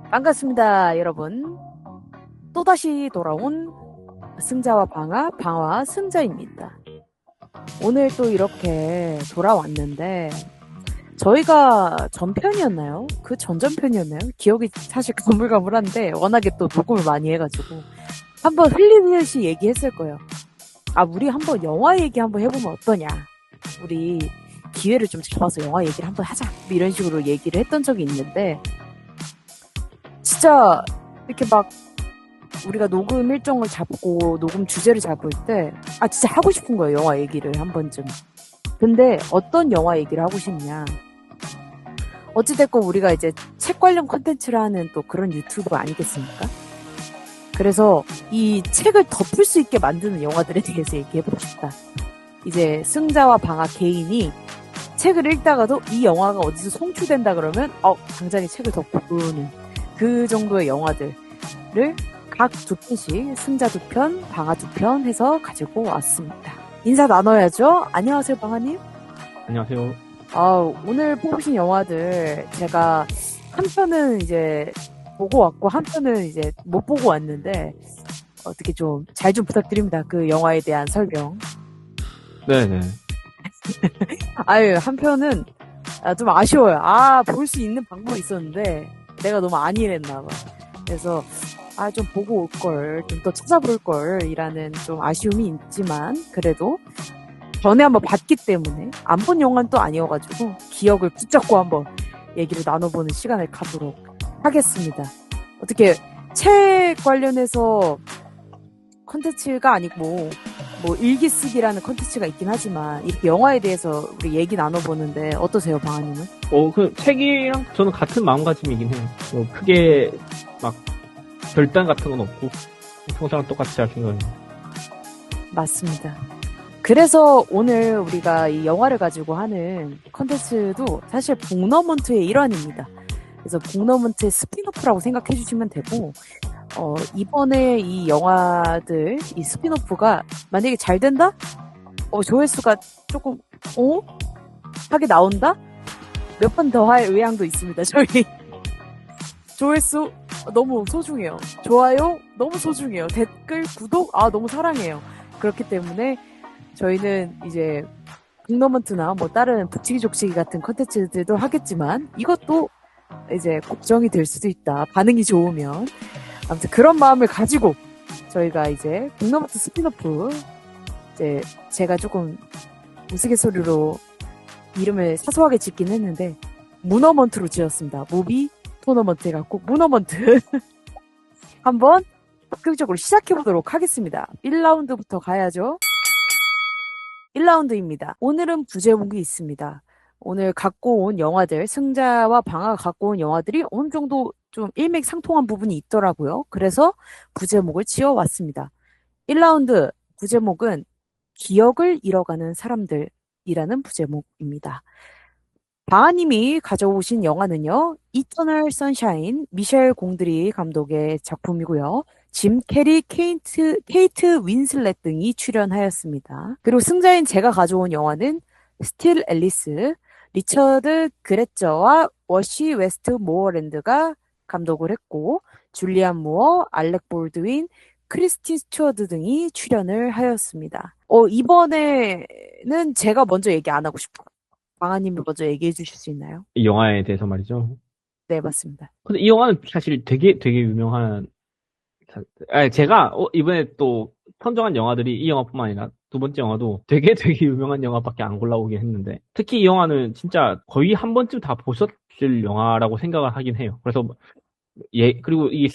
반갑습니다, 여러분. 또다시 돌아온 승자와 방아, 방아와 승자입니다. 오늘 또 이렇게 돌아왔는데, 저희가 전편이었나요? 그 전전편이었나요? 기억이 사실 가물가물한데, 워낙에 또 녹음을 많이 해가지고, 한번 흘리듯이 얘기했을 거예요. 아, 우리 한번 영화 얘기 한번 해보면 어떠냐? 우리 기회를 좀 잡아서 영화 얘기를 한번 하자. 뭐 이런 식으로 얘기를 했던 적이 있는데, 진짜 이렇게 막 우리가 녹음 일정을 잡고 녹음 주제를 잡을 때, 아, 진짜 하고 싶은 거예요. 영화 얘기를 한 번쯤. 근데 어떤 영화 얘기를 하고 싶냐. 어찌됐건 우리가 이제 책 관련 콘텐츠를 하는 또 그런 유튜브 아니겠습니까? 그래서 이 책을 덮을 수 있게 만드는 영화들에 대해서 얘기해보고 싶다. 이제 승자와 방아 개인이 책을 읽다가도 이 영화가 어디서 송출된다 그러면 당장에 책을 덮고 보는 그 정도의 영화들을 각 두 편씩 승자 두 편, 방아 두 편 해서 가지고 왔습니다. 인사 나눠야죠. 안녕하세요, 방아님. 안녕하세요. 오늘 뽑으신 영화들 제가 한 편은 이제 보고 왔고 한 편은 이제 못 보고 왔는데 어떻게 좀 잘 좀 부탁드립니다. 그 영화에 대한 설명. 네네. 아유, 한 편은 좀 아쉬워요. 볼 수 있는 방법이 있었는데 내가 너무 안일했나 봐. 그래서 좀 보고 올 걸, 좀 더 찾아볼 걸, 이라는 좀 아쉬움이 있지만, 그래도 전에 한번 봤기 때문에, 안 본 영화는 또 아니어가지고, 기억을 붙잡고 한번 얘기를 나눠보는 시간을 갖도록 하겠습니다. 어떻게, 책 관련해서 컨텐츠가 아니고, 뭐, 일기 쓰기라는 컨텐츠가 있긴 하지만, 이렇게 영화에 대해서 우리 얘기 나눠보는데, 어떠세요, 방아님은? 그 책이랑 저는 같은 마음가짐이긴 해요. 크게 막 결단 같은 건 없고 평소랑 똑같이 할 생각입니다. 맞습니다. 그래서 오늘 우리가 이 영화를 가지고 하는 컨텐츠도 사실 북너먼트의 일환입니다. 그래서 북너먼트의 스피노프라고 생각해 주시면 되고, 이번에 이 영화들, 이 스피노프가 만약에 잘 된다? 조회수가 조금, 하게 나온다? 몇 번 더 할 의향도 있습니다, 저희. 조회수 너무 소중해요. 좋아요 너무 소중해요. 댓글, 구독 너무 사랑해요. 그렇기 때문에 저희는 이제 북너먼트나 뭐 다른 북치기 족치기 같은 컨텐츠들도 하겠지만 이것도 이제 걱정이 될 수도 있다. 반응이 좋으면. 아무튼 그런 마음을 가지고 저희가 이제 북너먼트 스피노프, 이제 제가 조금 우스갯소리로 이름을 사소하게 짓긴 했는데 무너먼트로 지었습니다. 무비 토너먼트 해갖고 무너먼트 한번 본격적으로 시작해보도록 하겠습니다. 1라운드부터 가야죠. 1라운드입니다. 오늘은 부제목이 있습니다. 오늘 갖고 온 영화들, 승자와 방아가 갖고 온 영화들이 어느 정도 좀 일맥상통한 부분이 있더라고요. 그래서 부제목을 지어왔습니다. 1라운드 부제목은 기억을 잃어가는 사람들이라는 부제목입니다. 방아님이 가져오신 영화는요, 이터널 선샤인, 미셸 공드리 감독의 작품이고요. 짐 캐리, 케이트 윈슬렛 등이 출연하였습니다. 그리고 승자인 제가 가져온 영화는 스틸 앨리스, 리처드 그레처와 워시 웨스트 모어랜드가 감독을 했고, 줄리안 무어, 알렉 볼드윈, 크리스틴 스튜어드 등이 출연을 하였습니다. 이번에는 제가 먼저 얘기 안 하고 싶어요. 방아님이 먼저 얘기해 주실 수 있나요? 이 영화에 대해서 말이죠. 네, 맞습니다. 근데 이 영화는 사실 되게 유명한, 제가 이번에 또 선정한 영화들이 이 영화뿐만 아니라 두 번째 영화도 되게 유명한 영화밖에 안 골라오긴 했는데, 특히 이 영화는 진짜 거의 한 번쯤 다 보셨을 영화라고 생각을 하긴 해요. 그래서 그리고 이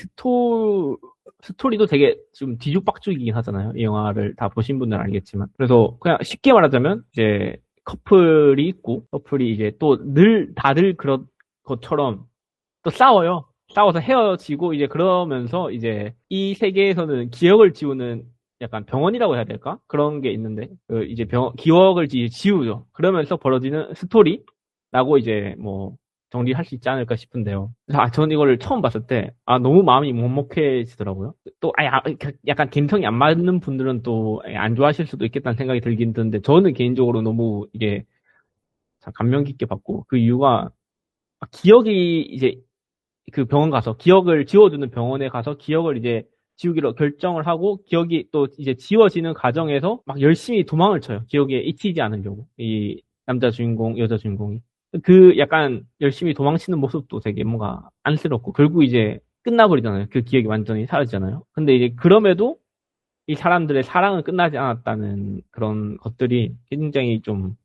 스토리도 되게 좀 뒤죽박죽이긴 하잖아요. 이 영화를 다 보신 분들은 알겠지만. 그래서 그냥 쉽게 말하자면, 이제 커플이 있고, 커플이 이제 또 다들 그런 것처럼 또 싸워요. 싸워서 헤어지고, 이제 그러면서 이제 이 세계에서는 기억을 지우는, 약간 병원이라고 해야 될까? 그런 게 있는데, 이제 기억을 이제 지우죠. 그러면서 벌어지는 스토리라고 이제 뭐 정리할 수 있지 않을까 싶은데요. 그래서 저는 이걸 처음 봤을 때 너무 마음이 먹먹해지더라고요. 또 약간 감성이 안 맞는 분들은 또 안 좋아하실 수도 있겠다는 생각이 들긴 드는데, 저는 개인적으로 너무 이게 참 감명 깊게 봤고, 그 이유가 기억이 이제 그 병원 가서 기억을 지워주는 병원에 가서 기억을 이제 지우기로 결정을 하고 기억이 또 이제 지워지는 과정에서 막 열심히 도망을 쳐요. 기억에 잊히지 않으려고. 이 남자 주인공, 여자 주인공이. 그 약간 열심히 도망치는 모습도 되게 뭔가 안쓰럽고 결국 이제 끝나버리잖아요. 그 기억이 완전히 사라지잖아요. 근데 이제 그럼에도 이 사람들의 사랑은 끝나지 않았다는 그런 것들이 굉장히 좀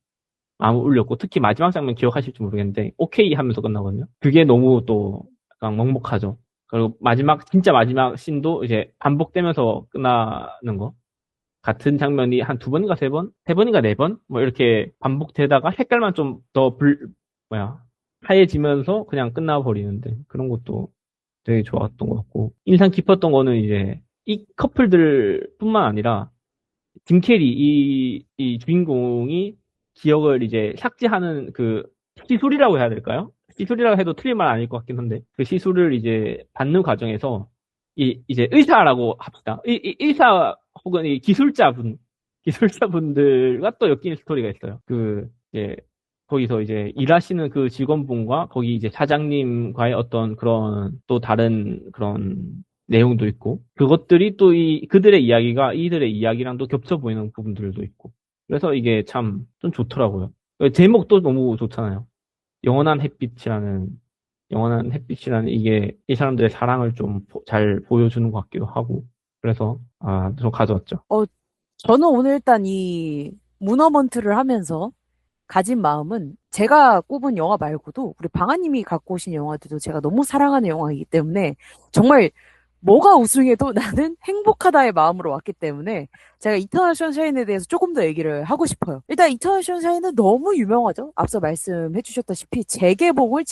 마음을 울렸고 특히 마지막 장면 기억하실지 모르겠는데 오케이 하면서 끝나거든요. 그게 너무 또 약간 먹먹하죠. 그리고 마지막 진짜 마지막 씬도 이제 반복되면서 끝나는 거 같은 장면이 한 두 번인가 세 번, 세 번인가 네 번 뭐 이렇게 반복되다가 색깔만 좀 더 뭐야 하얘지면서 그냥 끝나버리는데 그런 것도 되게 좋았던 것 같고 인상 깊었던 거는 이제 이 커플들뿐만 아니라 짐 캐리 이 주인공이 기억을 이제 삭제하는 그 시술이라고 해야 될까요? 시술이라고 해도 틀린 말 아닐 것 같긴 한데 그 시술을 이제 받는 과정에서 이제 의사라고 합시다. 이 의사 혹은 이 기술자분들과 또 엮인 스토리가 있어요. 그 이제 거기서 이제 일하시는 그 직원분과 거기 이제 사장님과의 어떤 그런 또 다른 그런 내용도 있고 그것들이 또 그들의 이야기가 이들의 이야기랑도 겹쳐 보이는 부분들도 있고 그래서 이게 참 좀 좋더라고요. 제목도 너무 좋잖아요. 영원한 햇빛이라는 영원한 햇빛이라는 이게 이 사람들의 사랑을 좀 잘 보여주는 것 같기도 하고 그래서 좀 가져왔죠. 어, 저는 오늘 일단 이 문어먼트를 하면서 가진 마음은 제가 꼽은 영화 말고도 우리 방아님이 갖고 오신 영화들도 제가 너무 사랑하는 영화이기 때문에 정말 뭐가 우승해도 나는 행복하다의 마음으로 왔기 때문에 제가 이터널 선샤인에 대해서 조금 더 얘기를 하고 싶어요. 일단 이터널 선샤인은 너무 유명하죠. 앞서 말씀해 주셨다시피 재개봉을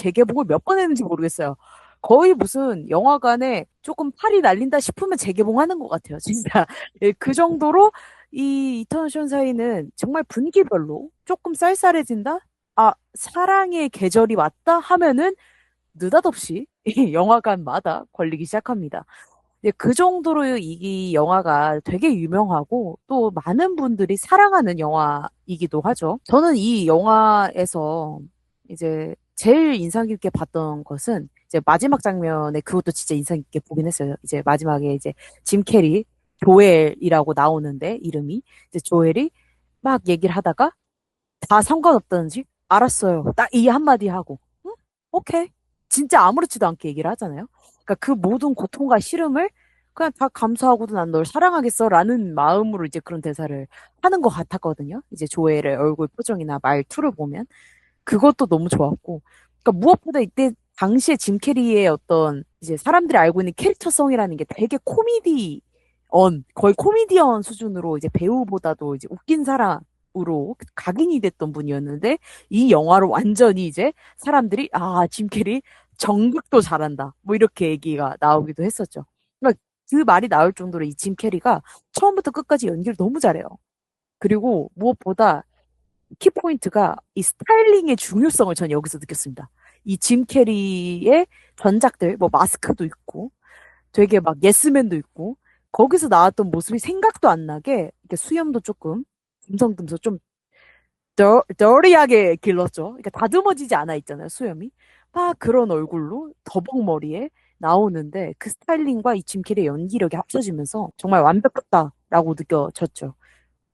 몇 번 했는지 모르겠어요. 거의 무슨 영화관에 조금 팔이 날린다 싶으면 재개봉하는 것 같아요. 진짜. 예, 그 정도로 이 이터널 선샤인은 정말 분기별로 조금 쌀쌀해진다? 아, 사랑의 계절이 왔다 하면은 느닷없이 이 영화관마다 걸리기 시작합니다. 예, 그 정도로 이 영화가 되게 유명하고 또 많은 분들이 사랑하는 영화이기도 하죠. 저는 이 영화에서 이제 제일 인상 깊게 봤던 것은 이제 마지막 장면에 그것도 진짜 인상 깊게 보긴 했어요. 이제 마지막에 이제 짐 캐리, 조엘이라고 나오는데 이름이 이제 조엘이 막 얘기를 하다가 다 상관없다는지 알았어요. 딱 이 한마디 하고 응? 오케이. 진짜 아무렇지도 않게 얘기를 하잖아요. 그러니까 그 모든 고통과 시름을 그냥 다 감수하고도 난 널 사랑하겠어라는 마음으로 이제 그런 대사를 하는 것 같았거든요. 이제 조엘의 얼굴 표정이나 말투를 보면 그것도 너무 좋았고, 그러니까 무엇보다 이때 당시에 짐 캐리의 어떤 이제 사람들이 알고 있는 캐릭터성이라는 게 되게 거의 코미디언 수준으로 이제 배우보다도 이제 웃긴 사람으로 각인이 됐던 분이었는데 이 영화로 완전히 이제 사람들이 짐 캐리 정극도 잘한다 뭐 이렇게 얘기가 나오기도 했었죠. 그러니까 그 말이 나올 정도로 이 짐 캐리가 처음부터 끝까지 연기를 너무 잘해요. 그리고 무엇보다 키포인트가 이 스타일링의 중요성을 전 여기서 느꼈습니다. 이 짐 캐리의 전작들, 뭐 마스크도 있고, 되게 막 예스맨도 있고, 거기서 나왔던 모습이 생각도 안 나게, 이렇게 수염도 조금, 듬성듬성 좀 더리하게 길렀죠. 그러니까 다듬어지지 않아 있잖아요, 수염이. 막 그런 얼굴로 더벅머리에 나오는데, 그 스타일링과 이 짐 캐리의 연기력이 합쳐지면서 정말 완벽했다라고 느껴졌죠.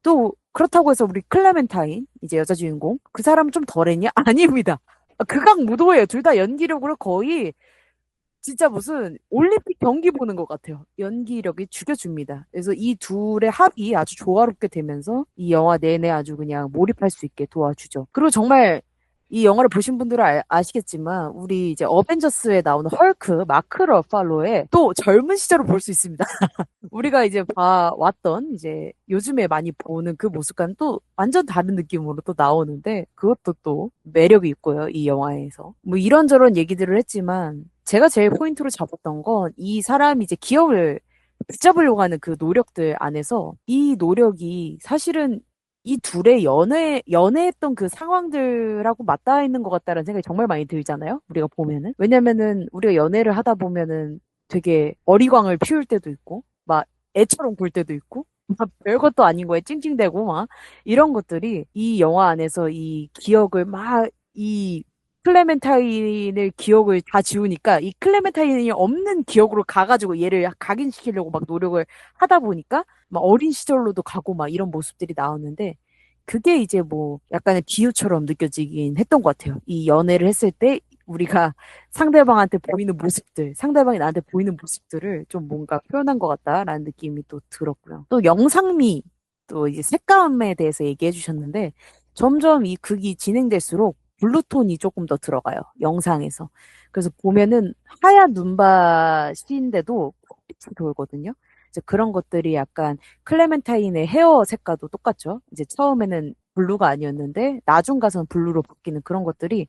또 그렇다고 해서 우리 클레멘타인 이제 여자 주인공 그 사람은 좀 덜했냐? 아닙니다. 극악무도해요. 둘 다 연기력으로 거의 진짜 무슨 올림픽 경기 보는 것 같아요. 연기력이 죽여줍니다. 그래서 이 둘의 합이 아주 조화롭게 되면서 이 영화 내내 아주 그냥 몰입할 수 있게 도와주죠. 그리고 정말 이 영화를 보신 분들은 아시겠지만 우리 이제 어벤져스에 나오는 헐크 마크 러팔로의 또 젊은 시절을 볼 수 있습니다. 우리가 이제 봐왔던 이제 요즘에 많이 보는 그 모습과는 또 완전 다른 느낌으로 또 나오는데 그것도 또 매력이 있고요, 이 영화에서. 뭐 이런저런 얘기들을 했지만 제가 제일 포인트로 잡았던 건 이 사람이 이제 기업을 붙잡으려고 하는 그 노력들 안에서 이 노력이 사실은 이 둘의 연애했던 그 상황들하고 맞닿아 있는 것 같다는 생각이 정말 많이 들잖아요. 우리가 보면은. 왜냐면은 우리가 연애를 하다 보면은 되게 어리광을 피울 때도 있고, 막 애처럼 굴 때도 있고, 막 별것도 아닌 거에 찡찡대고 막 이런 것들이 이 영화 안에서 이 기억을 막 이 클레멘타인의 기억을 다 지우니까 이 클레멘타인이 없는 기억으로 가가지고 얘를 각인시키려고 막 노력을 하다 보니까 막 어린 시절로도 가고 막 이런 모습들이 나오는데 그게 이제 뭐 약간의 비유처럼 느껴지긴 했던 것 같아요. 이 연애를 했을 때 우리가 상대방한테 보이는 모습들, 상대방이 나한테 보이는 모습들을 좀 뭔가 표현한 것 같다라는 느낌이 또 들었고요. 또 영상미, 또 이제 색감에 대해서 얘기해 주셨는데 점점 이 극이 진행될수록 블루톤이 조금 더 들어가요. 영상에서. 그래서 보면은 하얀 눈밭인데도 빛이 돌거든요. 이제 그런 것들이 약간 클레멘타인의 헤어 색깔도 똑같죠. 이제 처음에는 블루가 아니었는데 나중 가서는 블루로 바뀌는 그런 것들이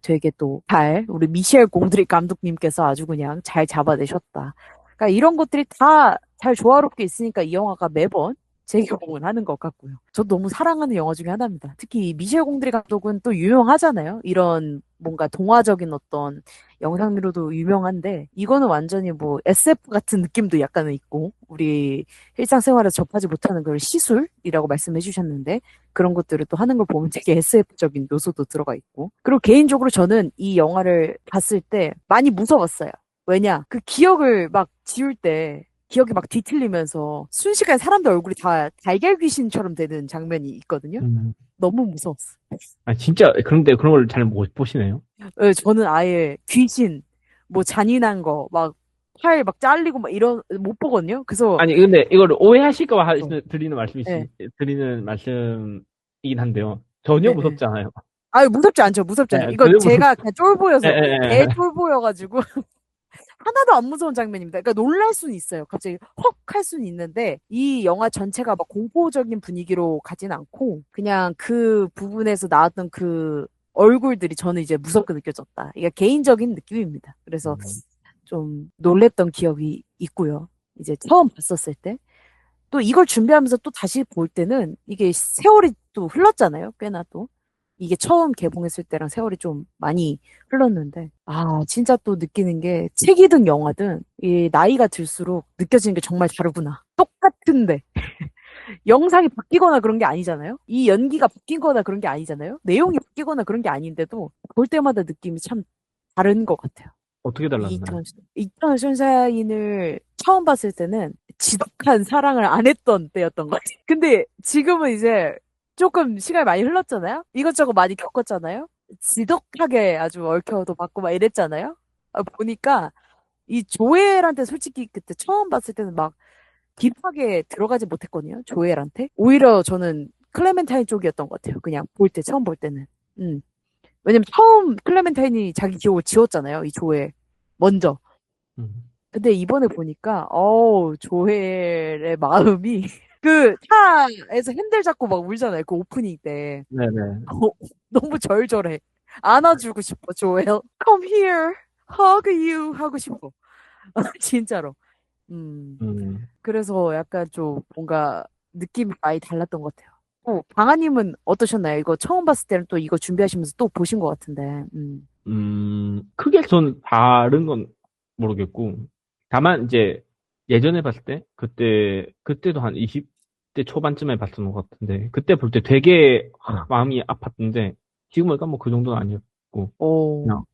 되게 또 우리 미셸 공드릭 감독님께서 아주 그냥 잘 잡아내셨다. 그러니까 이런 것들이 다 잘 조화롭게 있으니까 이 영화가 매번 재개봉을 하는 것 같고요. 저도 너무 사랑하는 영화 중에 하나입니다. 특히 이 미셸 공드릭 감독은 또 유명하잖아요. 이런 뭔가 동화적인 어떤 영상미로도 유명한데 이거는 완전히 뭐 SF 같은 느낌도 약간은 있고 우리 일상생활에서 접하지 못하는 그런 시술이라고 말씀해 주셨는데 그런 것들을 또 하는 걸 보면 되게 SF적인 요소도 들어가 있고. 그리고 개인적으로 저는 이 영화를 봤을 때 많이 무서웠어요. 왜냐? 그 기억을 막 지울 때 기억이 막 뒤틀리면서 순식간에 사람들 얼굴이 다 달걀 귀신처럼 되는 장면이 있거든요. 음. 너무 무서웠어. 아, 진짜, 그런데 그런 걸 잘 못 보시네요. 예, 저는 아예 귀신, 뭐 잔인한 거, 막 팔 막 잘리고 막 이런 못 보거든요. 그래서 아니, 근데 이걸 오해하실까 봐 좀, 예, 드리는 말씀이긴 한데요. 전혀 예, 예. 무섭지 않아요. 아유, 무섭지 않죠. 무섭지 않죠. 네, 이거 전혀 무섭지, 제가 그냥 예, 쫄보여서, 예, 개 쫄보여가지고, 하나도 안 무서운 장면입니다. 그러니까 놀랄 수는 있어요. 갑자기 헉 할 수는 있는데 이 영화 전체가 막 공포적인 분위기로 가진 않고 그냥 그 부분에서 나왔던 그 얼굴들이 저는 이제 무섭게 느껴졌다. 이게 개인적인 느낌입니다. 그래서 음. 좀 놀랬던 기억이 있고요. 이제 처음 봤었을 때. 또 이걸 준비하면서 또 다시 볼 때는 이게 세월이 또 흘렀잖아요. 꽤나 또. 이게 처음 개봉했을 때랑 세월이 좀 많이 흘렀는데, 진짜 또 느끼는 게 책이든 영화든 이 나이가 들수록 느껴지는 게 정말 다르구나. 똑같은데. 영상이 바뀌거나 그런 게 아니잖아요? 이 연기가 바뀐거나 그런 게 아니잖아요? 내용이 바뀌거나 그런 게 아닌데도 볼 때마다 느낌이 참 다른 것 같아요. 어떻게 달랐나요? 이턴 션샤인을 처음 봤을 때는 지독한 사랑을 안 했던 때였던 것 같아요. 근데 지금은 이제 조금 시간이 많이 흘렀잖아요? 이것저것 많이 겪었잖아요? 지독하게 아주 얽혀도 받고 막 이랬잖아요? 보니까 이 조엘한테 솔직히 그때 처음 봤을 때는 막 딥하게 들어가지 못했거든요. 조엘한테. 오히려 저는 클레멘타인 쪽이었던 것 같아요. 그냥 볼 때, 처음 볼 때는. 음. 왜냐면 처음 클레멘타인이 자기 기억을 지웠잖아요. 이 조엘. 먼저. 음. 근데 이번에 보니까, 조엘의 마음이, 그 차에서 핸들 잡고 막 울잖아요. 그 오프닝 때. 네네. 어, 너무 절절해. 안아주고 싶어, 조엘. Come here, hug you 하고 싶어. 진짜로. 음. 음. 그래서 약간 좀 뭔가 느낌이 많이 달랐던 것 같아요. 방아님은 어떠셨나요? 이거 처음 봤을 때는 또 이거 준비하시면서 또 보신 것 같은데. 크게 전 다른 건 모르겠고, 다만 이제 예전에 봤을 때, 그때도 한 20대 초반쯤에 봤던 것 같은데, 그때 볼 때 되게 마음이 아팠는데, 지금 보니까 뭐 그 정도는 아니었고, 오, 그냥,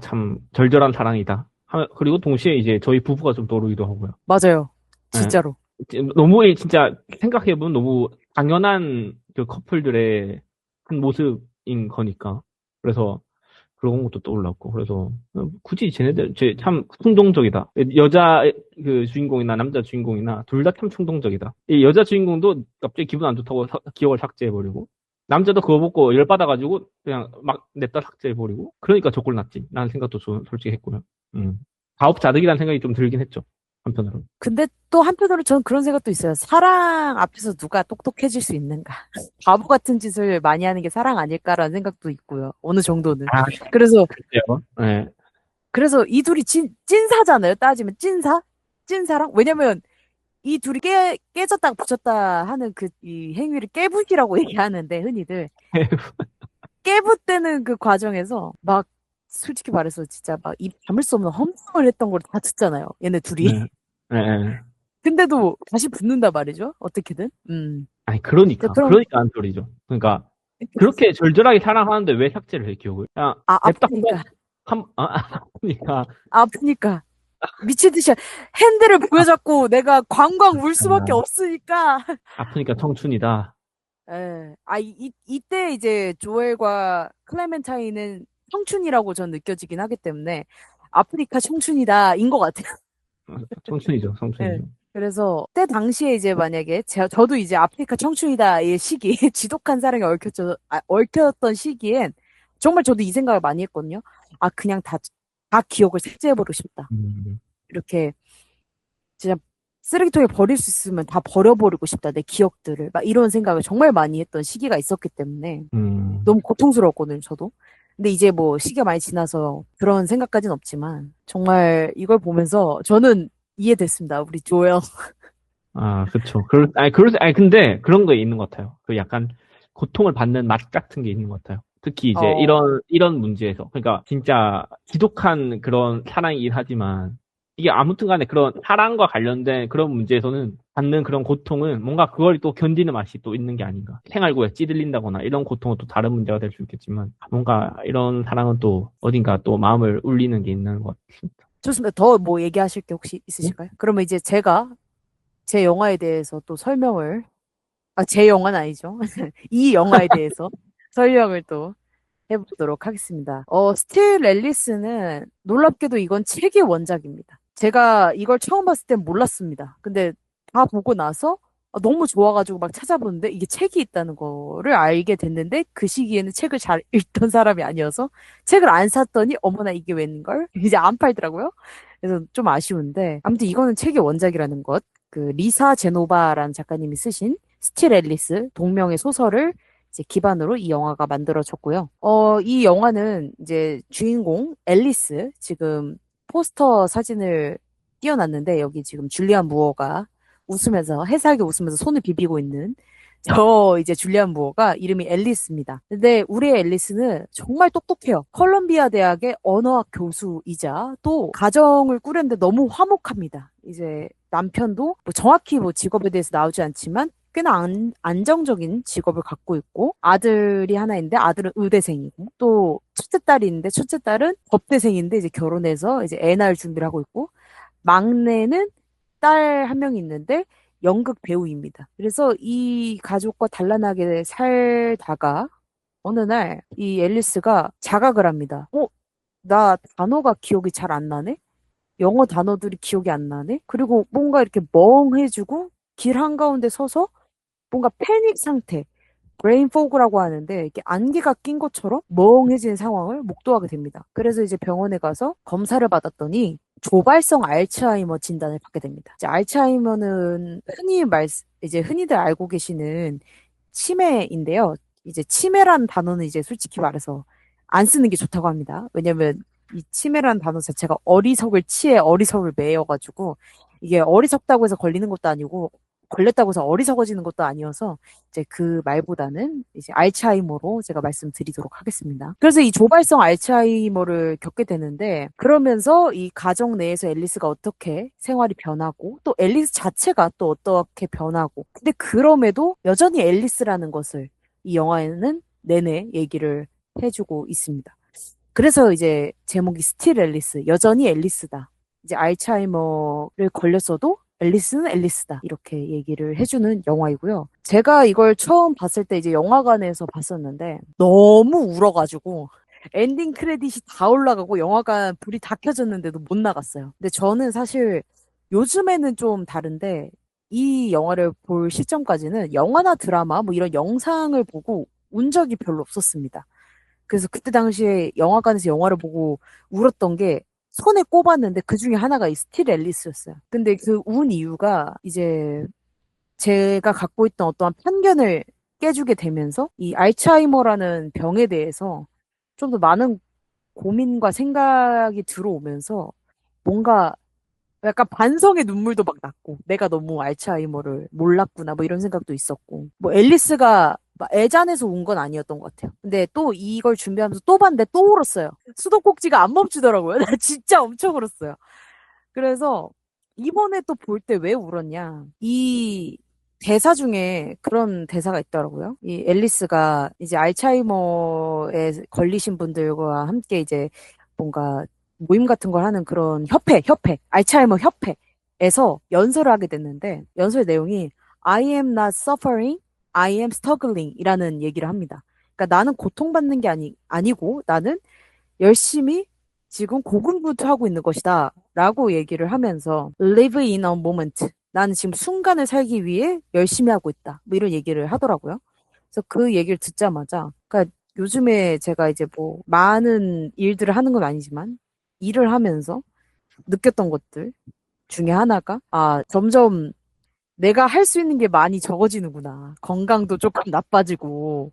참, 절절한 사랑이다. 그리고 동시에 이제 저희 부부가 좀 떠오르기도 하고요. 맞아요. 예. 진짜로. 너무 진짜 생각해보면 너무 당연한 그 커플들의 한 모습인 거니까. 그래서 그런 것도 떠올랐고. 그래서 굳이 쟤네들 참 충동적이다. 여자 그 주인공이나 남자 주인공이나 둘 다 참 충동적이다. 이 여자 주인공도 갑자기 기분 안 좋다고 기억을 삭제해버리고 남자도 그거 보고 열받아가지고 그냥 막 냅다 삭제해버리고 그러니까 저꼴 났지. 라는 생각도 좀 솔직히 했고요. 가업자득이라는 생각이 좀 들긴 했죠. 한편으로. 근데 또 한편으로 저는 그런 생각도 있어요. 사랑 앞에서 누가 똑똑해질 수 있는가? 바보 같은 짓을 많이 하는 게 사랑 아닐까라는 생각도 있고요. 어느 정도는. 아, 그래서, 글쎄요. 네. 그래서 이 둘이 찐사잖아요. 따지면 찐사? 찐사랑? 왜냐면 이 둘이 깨졌다 붙였다 하는 그 이 행위를 깨부기라고 얘기하는데 흔히들 깨부때는 그 과정에서 막 솔직히 말해서 진짜 막 입 담을 수 없는 험상을 했던 걸 다 듣잖아요. 얘네 둘이. 네. 네. 근데도 다시 붙는단 말이죠. 어떻게든. 아니, 자, 그러니까. 그럼 그러니까 안 소리죠. 그러니까, 그렇게 절절하게 사랑하는데 왜 삭제를 해, 기억을? 그냥 아, 냅다 아프니까. 그러니까, 아프니까. 미친 듯이 핸들을 부여잡고 내가 광광 울 수밖에 없으니까. 아프니까 청춘이다. 예. 이때 이제 조엘과 클레멘타인은 청춘이라고 전 느껴지긴 하기 때문에 아프리카 청춘이다인 것 같아요. 청춘이죠, 예. 청춘이죠. 그래서 때 당시에 이제 만약에 저도 이제 아프리카 청춘이다의 시기, 지독한 사랑에 얽혔던 시기엔 정말 저도 이 생각을 많이 했거든요. 아, 그냥 다 기억을 삭제해버리고 싶다. 음, 이렇게 진짜 쓰레기통에 버릴 수 있으면 다 버려버리고 싶다. 내 기억들을. 막 이런 생각을 정말 많이 했던 시기가 있었기 때문에 음, 너무 고통스러웠거든요, 저도. 근데 이제 뭐 시기가 많이 지나서 그런 생각까지는 없지만 정말 이걸 보면서 저는 이해됐습니다. 우리 조엘. 그쵸. 근데 그런 거 있는 것 같아요. 그 약간 고통을 받는 맛 같은 게 있는 것 같아요. 특히 이제 어, 이런 문제에서. 그러니까 진짜 지독한 그런 사랑이긴 하지만 이게 아무튼 간에 그런 사랑과 관련된 그런 문제에서는 받는 그런 고통은 뭔가 그걸 또 견디는 맛이 또 있는 게 아닌가. 생활고에 찌들린다거나 이런 고통은 또 다른 문제가 될 수 있겠지만 뭔가 이런 사랑은 또 어딘가 또 마음을 울리는 게 있는 것 같습니다. 좋습니다. 더 뭐 얘기하실 게 혹시 네? 있으실까요? 그러면 이제 제가 제 영화에 대해서 또 제 영화는 아니죠. 이 영화에 대해서 설명을 또 해보도록 하겠습니다. 스틸 앨리스는 놀랍게도 이건 책의 원작입니다. 제가 이걸 처음 봤을 땐 몰랐습니다. 근데 다 보고 나서 너무 좋아가지고 막 찾아보는데 이게 책이 있다는 거를 알게 됐는데 그 시기에는 책을 잘 읽던 사람이 아니어서 책을 안 샀더니 어머나 이게 웬걸? 이제 안 팔더라고요. 그래서 좀 아쉬운데 아무튼 이거는 책의 원작이라는 것. 그 리사 제노바라는 작가님이 쓰신 스틸 앨리스 동명의 소설을 이제 기반으로 이 영화가 만들어졌고요. 이 영화는 이제 주인공 앨리스 지금 포스터 사진을 띄워놨는데 여기 지금 줄리안 무어가 웃으면서 해살게 웃으면서 손을 비비고 있는 저 이제 줄리안 무어가 이름이 앨리스입니다. 근데 우리의 앨리스는 정말 똑똑해요. 컬럼비아 대학의 언어학 교수이자 또 가정을 꾸렸는데 너무 화목합니다. 이제 남편도 뭐 정확히 뭐 직업에 대해서 나오지 않지만 꽤나 안정적인 직업을 갖고 있고 아들이 하나 있는데 아들은 의대생이고 또 첫째 딸이 있는데 첫째 딸은 법대생인데 이제 결혼해서 이제 애 낳을 준비를 하고 있고 막내는 딸 한 명이 있는데 연극 배우입니다. 그래서 이 가족과 단란하게 살다가 어느 날 이 앨리스가 자각을 합니다. 나 단어가 기억이 잘 안 나네? 영어 단어들이 기억이 안 나네? 그리고 뭔가 이렇게 멍해지고 길 한가운데 서서 뭔가 패닉 상태, 브레인 포그라고 하는데 이렇게 안개가 낀 것처럼 멍해진 상황을 목도하게 됩니다. 그래서 이제 병원에 가서 검사를 받았더니 조발성 알츠하이머 진단을 받게 됩니다. 이제 알츠하이머는 이제 흔히들 알고 계시는 치매인데요. 이제 치매란 단어는 이제 솔직히 말해서 안 쓰는 게 좋다고 합니다. 왜냐면 이 치매란 단어 자체가 어리석을 치에 어리석을 매여가지고 이게 어리석다고 해서 걸리는 것도 아니고 걸렸다고 해서 어리석어지는 것도 아니어서 이제 그 말보다는 이제 알츠하이머로 제가 말씀드리도록 하겠습니다. 그래서 이 조발성 알츠하이머를 겪게 되는데 그러면서 이 가정 내에서 앨리스가 어떻게 생활이 변하고 또 앨리스 자체가 또 어떻게 변하고 근데 그럼에도 여전히 앨리스라는 것을 이 영화에는 내내 얘기를 해주고 있습니다. 그래서 이제 제목이 스틸 앨리스, 여전히 앨리스다. 이제 알츠하이머를 걸렸어도 앨리스는 앨리스다. 이렇게 얘기를 해주는 영화이고요. 제가 이걸 처음 봤을 때 이제 영화관에서 봤었는데 너무 울어가지고 엔딩 크레딧이 다 올라가고 영화관 불이 다 켜졌는데도 못 나갔어요. 근데 저는 사실 요즘에는 좀 다른데 이 영화를 볼 시점까지는 영화나 드라마 뭐 이런 영상을 보고 운 적이 별로 없었습니다. 그래서 그때 당시에 영화관에서 영화를 보고 울었던 게 손에 꼽았는데 그 중에 하나가 이 스틸 앨리스였어요. 근데 그 운 이유가 이제 제가 갖고 있던 어떠한 편견을 깨주게 되면서 이 알츠하이머라는 병에 대해서 좀 더 많은 고민과 생각이 들어오면서 뭔가 약간 반성의 눈물도 막 났고, 내가 너무 알츠하이머를 몰랐구나, 뭐 이런 생각도 있었고, 뭐 앨리스가 막 애잔해서 운 건 아니었던 것 같아요. 근데 또 이걸 준비하면서 또 봤는데 또 울었어요. 수도꼭지가 안 멈추더라고요. 나 진짜 엄청 울었어요. 그래서 이번에 또 볼 때 왜 울었냐. 이 대사 중에 그런 대사가 있더라고요. 이 앨리스가 이제 알츠하이머에 걸리신 분들과 함께 이제 뭔가 모임 같은 걸 하는 그런 알츠하이머 협회에서 연설을 하게 됐는데, 연설 내용이 I am not suffering, I am struggling 이라는 얘기를 합니다. 그러니까 나는 고통받는 게 아니고 나는 열심히 지금 고군분투하고 있는 것이다. 라고 얘기를 하면서 live in a moment. 나는 지금 순간을 살기 위해 열심히 하고 있다. 뭐 이런 얘기를 하더라고요. 그래서 그 얘기를 듣자마자, 그러니까 요즘에 제가 이제 뭐 많은 일들을 하는 건 아니지만 일을 하면서 느꼈던 것들 중에 하나가, 아, 점점 내가 할 수 있는 게 많이 적어지는구나. 건강도 조금 나빠지고,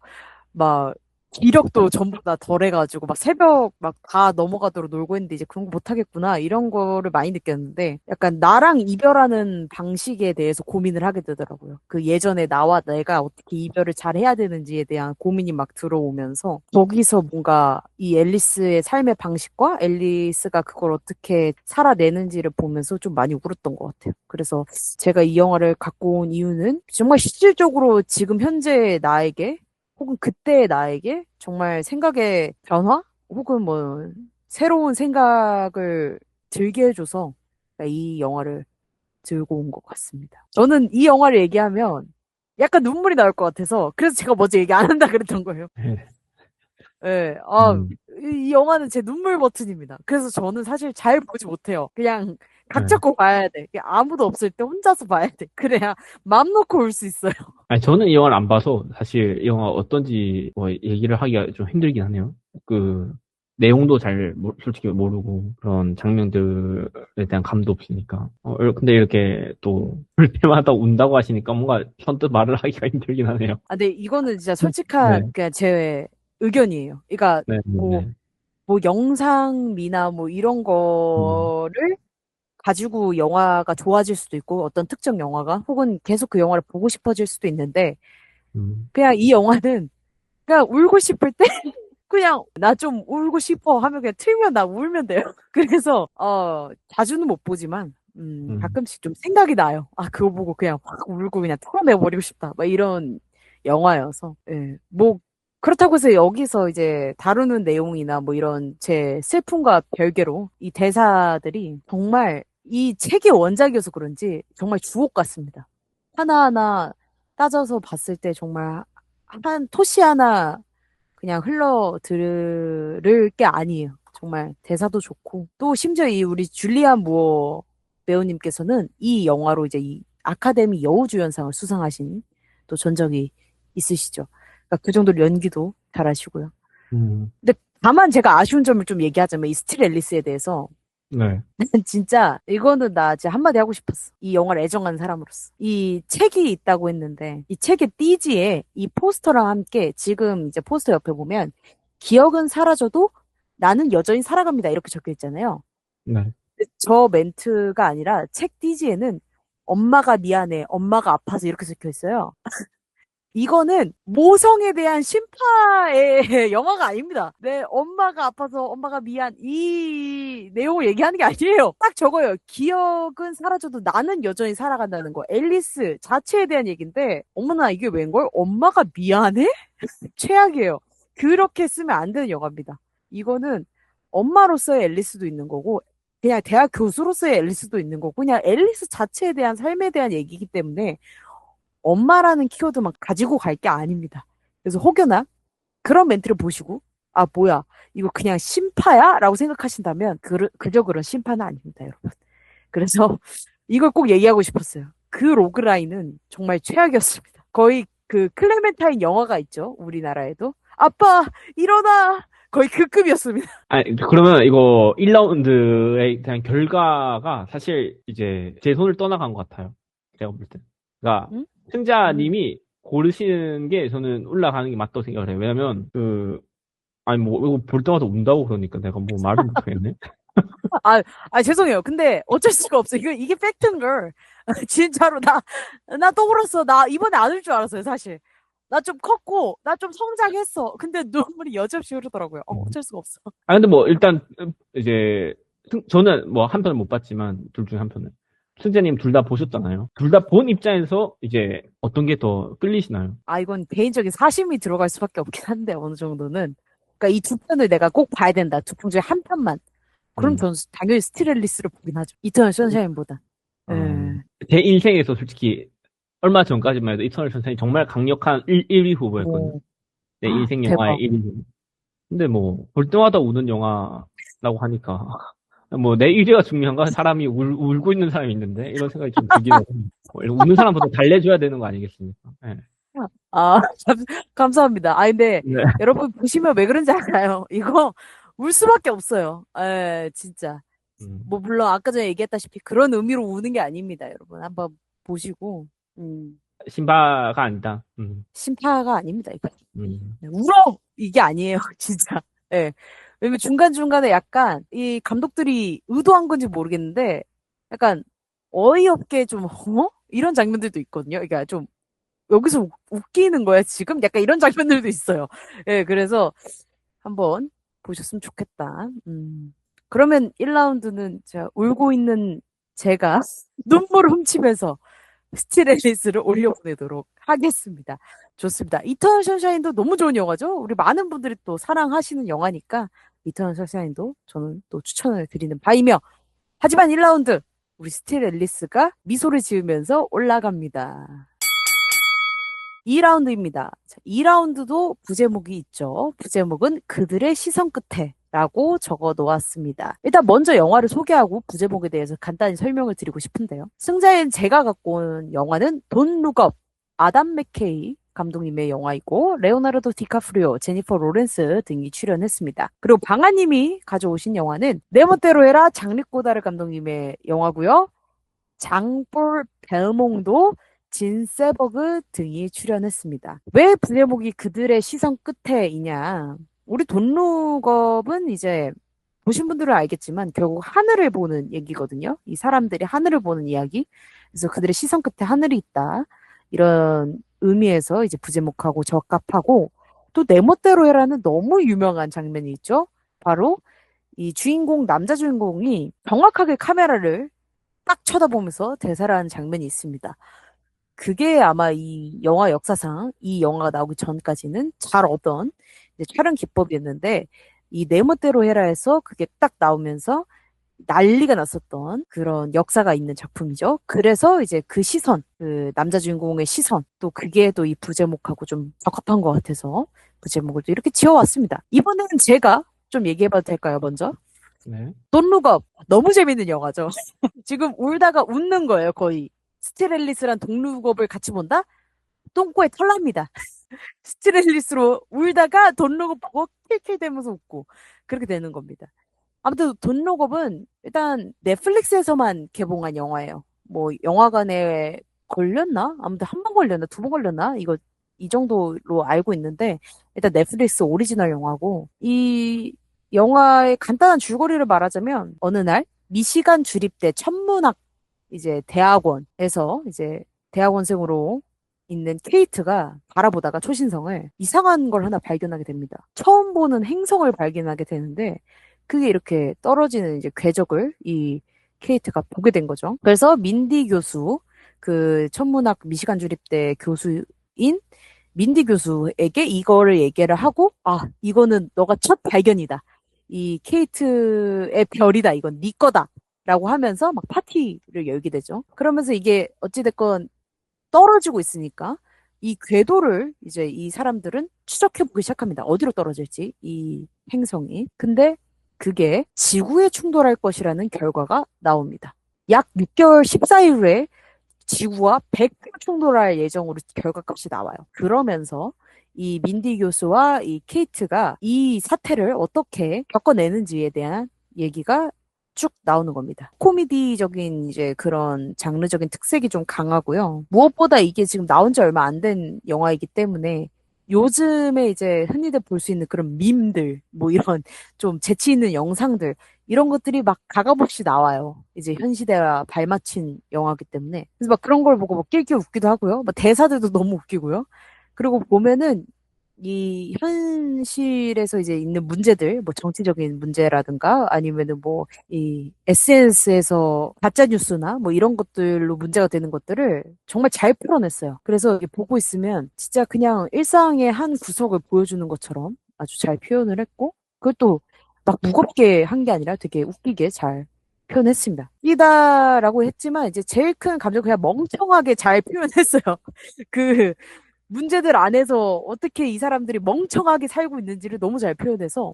막 기력도 전부 다 덜해가지고 막 새벽 막 다 넘어가도록 놀고 있는데 이제 그런 거 못하겠구나 이런 거를 많이 느꼈는데 약간 나랑 이별하는 방식에 대해서 고민을 하게 되더라고요. 그 예전에 나와 내가 어떻게 이별을 잘 해야 되는지에 대한 고민이 막 들어오면서 거기서 뭔가 이 앨리스의 삶의 방식과 앨리스가 그걸 어떻게 살아내는지를 보면서 좀 많이 울었던 것 같아요. 그래서 제가 이 영화를 갖고 온 이유는 정말 실질적으로 지금 현재 나에게 혹은 그때의 나에게 정말 생각의 변화? 혹은 뭐, 새로운 생각을 들게 해줘서 이 영화를 들고 온 것 같습니다. 저는 이 영화를 얘기하면 약간 눈물이 나올 것 같아서, 그래서 제가 먼저 얘기 안 한다 그랬던 거예요. 네. 예, 음, 이 영화는 제 눈물 버튼입니다. 그래서 저는 사실 잘 보지 못해요. 그냥 각 네. 잡고 봐야 돼. 그냥 아무도 없을 때 혼자서 봐야 돼. 그래야 맘 놓고 올 수 있어요. 아니, 저는 이 영화를 안 봐서 사실 이 영화 어떤지 뭐 얘기를 하기가 좀 힘들긴 하네요. 그, 내용도 잘 솔직히 모르고 그런 장면들에 대한 감도 없으니까. 근데 이렇게 또 볼 때마다 운다고 하시니까 뭔가 선뜻 말을 하기가 힘들긴 하네요. 근데 이거는 진짜 네, 솔직한 그냥 제 의견이에요. 그러니까 네, 네, 뭐, 네. 뭐 영상미나 뭐 이런 음, 거를 가지고 영화가 좋아질 수도 있고 어떤 특정 영화가 혹은 계속 그 영화를 보고 싶어질 수도 있는데 음, 그냥 이 영화는 그냥 울고 싶을 때 그냥 나 좀 울고 싶어 하면 그냥 틀면 나 울면 돼요. 그래서 자주는 못 보지만 음, 가끔씩 좀 생각이 나요. 아 그거 보고 그냥 확 울고 그냥 털어내버리고 싶다. 막 이런 영화여서 예. 뭐 그렇다고 해서 여기서 이제 다루는 내용이나 뭐 이런 제 슬픔과 별개로 이 대사들이 정말 이 책의 원작이어서 그런지 정말 주옥 같습니다. 하나하나 따져서 봤을 때 정말 한 토시 하나 그냥 흘러 들을 게 아니에요. 정말 대사도 좋고 또 심지어 이 우리 줄리안 무어 배우님께서는 이 영화로 이제 이 아카데미 여우주연상을 수상하신 또 전적이 있으시죠. 그러니까 그 정도로 연기도 잘하시고요. 음, 근데 다만 제가 아쉬운 점을 좀 얘기하자면 이 스틸 앨리스에 대해서 네, 진짜 이거는 나 진짜 한마디 하고 싶었어. 이 영화를 애정하는 사람으로서. 이 책이 있다고 했는데 이 책의 띠지에 이 포스터랑 함께 지금 이제 포스터 옆에 보면 기억은 사라져도 나는 여전히 살아갑니다. 이렇게 적혀 있잖아요. 네. 근데 저 멘트가 아니라 책 띠지에는 엄마가 미안해, 엄마가 아파서 이렇게 적혀 있어요. 이거는 모성에 대한 심파의 영화가 아닙니다. 내 엄마가 아파서 엄마가 미안 이 내용을 얘기하는 게 아니에요. 딱 저거예요. 기억은 사라져도 나는 여전히 살아간다는 거. 앨리스 자체에 대한 얘기인데 어머나 이게 웬걸? 엄마가 미안해? 최악이에요. 그렇게 쓰면 안 되는 영화입니다. 이거는 엄마로서의 앨리스도 있는 거고 그냥 대학 교수로서의 앨리스도 있는 거고 그냥 앨리스 자체에 대한 삶에 대한 얘기이기 때문에 엄마라는 키워드만 가지고 갈 게 아닙니다. 그래서 혹여나 그런 멘트를 보시고, 아, 뭐야, 이거 그냥 심파야? 라고 생각하신다면, 그저 그런 심파는 아닙니다, 여러분. 그래서 이걸 꼭 얘기하고 싶었어요. 그 로그라인은 정말 최악이었습니다. 거의 그 클레멘타인 영화가 있죠, 우리나라에도. 아빠, 일어나! 거의 그 급이었습니다. 아니, 그러면 이거 1라운드에 대한 결과가 사실 이제 제 손을 떠나간 것 같아요. 제가 볼 때. 그러니까 응? 응. 승자님이 고르시는 게 저는 올라가는 게 맞다고 생각을 해요. 왜냐면 아니 뭐 이거 볼 때마다 운다고 그러니까 내가 뭐 말을 못하겠네. 아, 죄송해요. 근데 어쩔 수가 없어. 이게 팩트인 걸. 진짜로, 나 또 울었어. 나 이번에 안 울 줄 알았어요, 사실. 나 좀 컸고, 나 좀 성장했어. 근데 눈물이 여지없이 흐르더라고요. 음. 어쩔 수가 없어. 아 근데 뭐 일단 이제 저는 뭐 한 편을 못 봤지만 둘 중에 한 편을. 승재님 둘 다 보셨잖아요. 둘 다 본 입장에서 이제 어떤 게 더 끌리시나요? 아, 이건 개인적인 사심이 들어갈 수밖에 없긴 한데, 어느 정도는. 그러니까 이 두 편을 내가 꼭 봐야 된다. 두 편 중에 한 편만. 그럼 음. 전 당연히 스틸 앨리스를 보긴 하죠. 이터널 선샤인보다. 어, 예. 제 인생에서 솔직히 얼마 전까지만 해도 이터널 선생이 정말 강력한 1위 후보였거든요. 오, 내 인생 영화의 대박. 1위 후보. 근데 뭐, 볼 때마다 우는 영화라고 하니까, 뭐, 내 1위가 중요한가? 사람이 울고 있는 사람이 있는데? 이런 생각이 좀 들긴 해요. 우는 사람보다 달래줘야 되는 거 아니겠습니까? 예. 아, 감사합니다. 아, 근데 네. 여러분 보시면 왜 그런지 알아요? 이거 울 수밖에 없어요. 예, 진짜. 음, 뭐, 물론 아까 전에 얘기했다시피 그런 의미로 우는 게 아닙니다, 여러분. 한번 보시고. 신바가 아니다. 심파가 아닙니다, 이거. 음. 네, 울어! 이게 아니에요, 진짜. 예. 왜냐면 중간중간에 약간 이 감독들이 의도한 건지 모르겠는데 약간 어이없게 좀, 이런 장면들도 있거든요. 그러니까 좀 여기서 웃기는 거야, 지금? 약간 이런 장면들도 있어요. 예, 그래서 한번 보셨으면 좋겠다. 그러면 1라운드는 제가 울고 있는 제가 눈물을 훔치면서 스틸 앨리스를 올려보내도록 하겠습니다. 좋습니다. 이터널 선샤인도 너무 좋은 영화죠? 우리 많은 분들이 또 사랑하시는 영화니까 이터널 선샤인도 저는 또 추천을 드리는 바이며 하지만 1라운드 우리 스틸 앨리스가 미소를 지으면서 올라갑니다. 2라운드입니다. 2라운드도 부제목이 있죠. 부제목은 그들의 시선 끝에 라고 적어 놓았습니다. 일단 먼저 영화를 소개하고 부제목에 대해서 간단히 설명을 드리고 싶은데요. 승자인 제가 갖고 온 영화는 돈 룩업, 아담 맥케이 감독님의 영화이고 레오나르도 디카프리오, 제니퍼 로렌스 등이 출연했습니다. 그리고 방아님이 가져오신 영화는 내 멋대로 해라 장리 꼬다르 감독님의 영화고요. 장볼 벨몽도 진 세버그 등이 출연했습니다. 왜 부제목이 그들의 시선 끝에이냐? 우리 돈룩업은 이제 보신 분들은 알겠지만 결국 하늘을 보는 얘기거든요. 이 사람들이 하늘을 보는 이야기. 그래서 그들의 시선 끝에 하늘이 있다. 이런 의미에서 이제 부제목하고 적합하고 또 내 멋대로 해라는 너무 유명한 장면이 있죠. 바로 이 주인공, 남자 주인공이 정확하게 카메라를 딱 쳐다보면서 대사를 하는 장면이 있습니다. 그게 아마 이 영화 역사상 이 영화가 나오기 전까지는 잘 없던 이제 촬영 기법이었는데 이 내 멋대로 해라에서 그게 딱 나오면서 난리가 났었던 그런 역사가 있는 작품이죠. 그래서 이제 그 시선, 그 남자 주인공의 시선, 또 그게 또 이 부제목하고 좀 적합한 것 같아서 부제목을 또 이렇게 지어왔습니다. 이번에는 제가 좀 얘기해봐도 될까요, 먼저? 네. 돈룩업 너무 재밌는 영화죠. 지금 울다가 웃는 거예요, 거의. 스틸 앨리스랑 돈룩업을 같이 본다? 똥꼬에 털납니다. 스틸 앨리스로 울다가 돈룩업 보고 킬킬대면서 웃고 그렇게 되는 겁니다. 아무튼 돈룩업은 일단 넷플릭스에서만 개봉한 영화예요. 뭐 영화관에 걸렸나? 아무튼 한 번 걸렸나? 두 번 걸렸나? 이거 이 정도로 알고 있는데 일단 넷플릭스 오리지널 영화고 이 영화의 간단한 줄거리를 말하자면 어느 날 미시간 주립대 천문학 이제 대학원에서 이제 대학원생으로 있는 케이트가 바라보다가 초신성을 이상한 걸 하나 발견하게 됩니다. 처음 보는 행성을 발견하게 되는데 그게 이렇게 떨어지는 이제 궤적을 이 케이트가 보게 된 거죠. 그래서 민디 교수, 그 천문학 미시간 주립대 교수인 민디 교수에게 이거를 얘기를 하고, 아, 이거는 너가 첫 발견이다. 이 케이트의 별이다. 이건 네 거다. 라고 하면서 막 파티를 열게 되죠. 그러면서 이게 어찌됐건 떨어지고 있으니까 이 궤도를 이제 이 사람들은 추적해보기 시작합니다. 어디로 떨어질지, 이 행성이. 근데 그게 지구에 충돌할 것이라는 결과가 나옵니다. 약 6개월 14일 후에 지구와 100표 충돌할 예정으로 결과값이 나와요. 그러면서 이 민디 교수와 이 케이트가 이 사태를 어떻게 겪어내는지에 대한 얘기가 쭉 나오는 겁니다. 코미디적인 이제 그런 장르적인 특색이 좀 강하고요. 무엇보다 이게 지금 나온 지 얼마 안 된 영화이기 때문에 요즘에 이제 흔히들 볼 수 있는 그런 밈들, 뭐 이런 좀 재치 있는 영상들, 이런 것들이 막 가감없이 나와요. 이제 현 시대와 발맞춘 영화이기 때문에. 그래서 막 그런 걸 보고 막 낄낄 웃기도 하고요. 막 대사들도 너무 웃기고요. 그리고 보면은 이 현실에서 이제 있는 문제들, 뭐 정치적인 문제라든가 아니면은 뭐 이 SNS에서 가짜 뉴스나 뭐 이런 것들로 문제가 되는 것들을 정말 잘 풀어냈어요. 그래서 이게 보고 있으면 진짜 그냥 일상의 한 구석을 보여주는 것처럼 아주 잘 표현을 했고, 그것도 막 무겁게 한 게 아니라 되게 웃기게 잘 표현했습니다. 웃기다라고 했지만 이제 제일 큰 감정 그냥 멍청하게 잘 표현했어요. 그 문제들 안에서 어떻게 이 사람들이 멍청하게 살고 있는지를 너무 잘 표현해서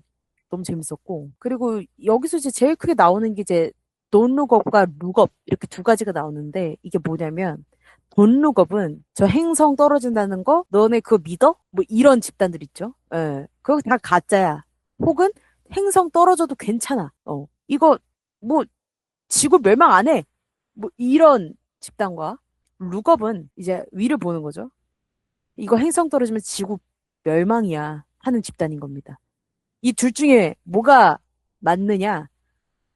너무 재밌었고. 그리고 여기서 이제 제일 크게 나오는 게 이제 돈룩업과 룩업 이렇게 두 가지가 나오는데, 이게 뭐냐면 돈룩업은 저 행성 떨어진다는 거 너네 그거 믿어? 뭐 이런 집단들 있죠. 예. 그거 다 가짜야. 혹은 행성 떨어져도 괜찮아. 이거 뭐 지구 멸망 안 해. 뭐 이런 집단과, 룩업은 이제 위를 보는 거죠. 이거 행성 떨어지면 지구 멸망이야 하는 집단인 겁니다. 이 둘 중에 뭐가 맞느냐?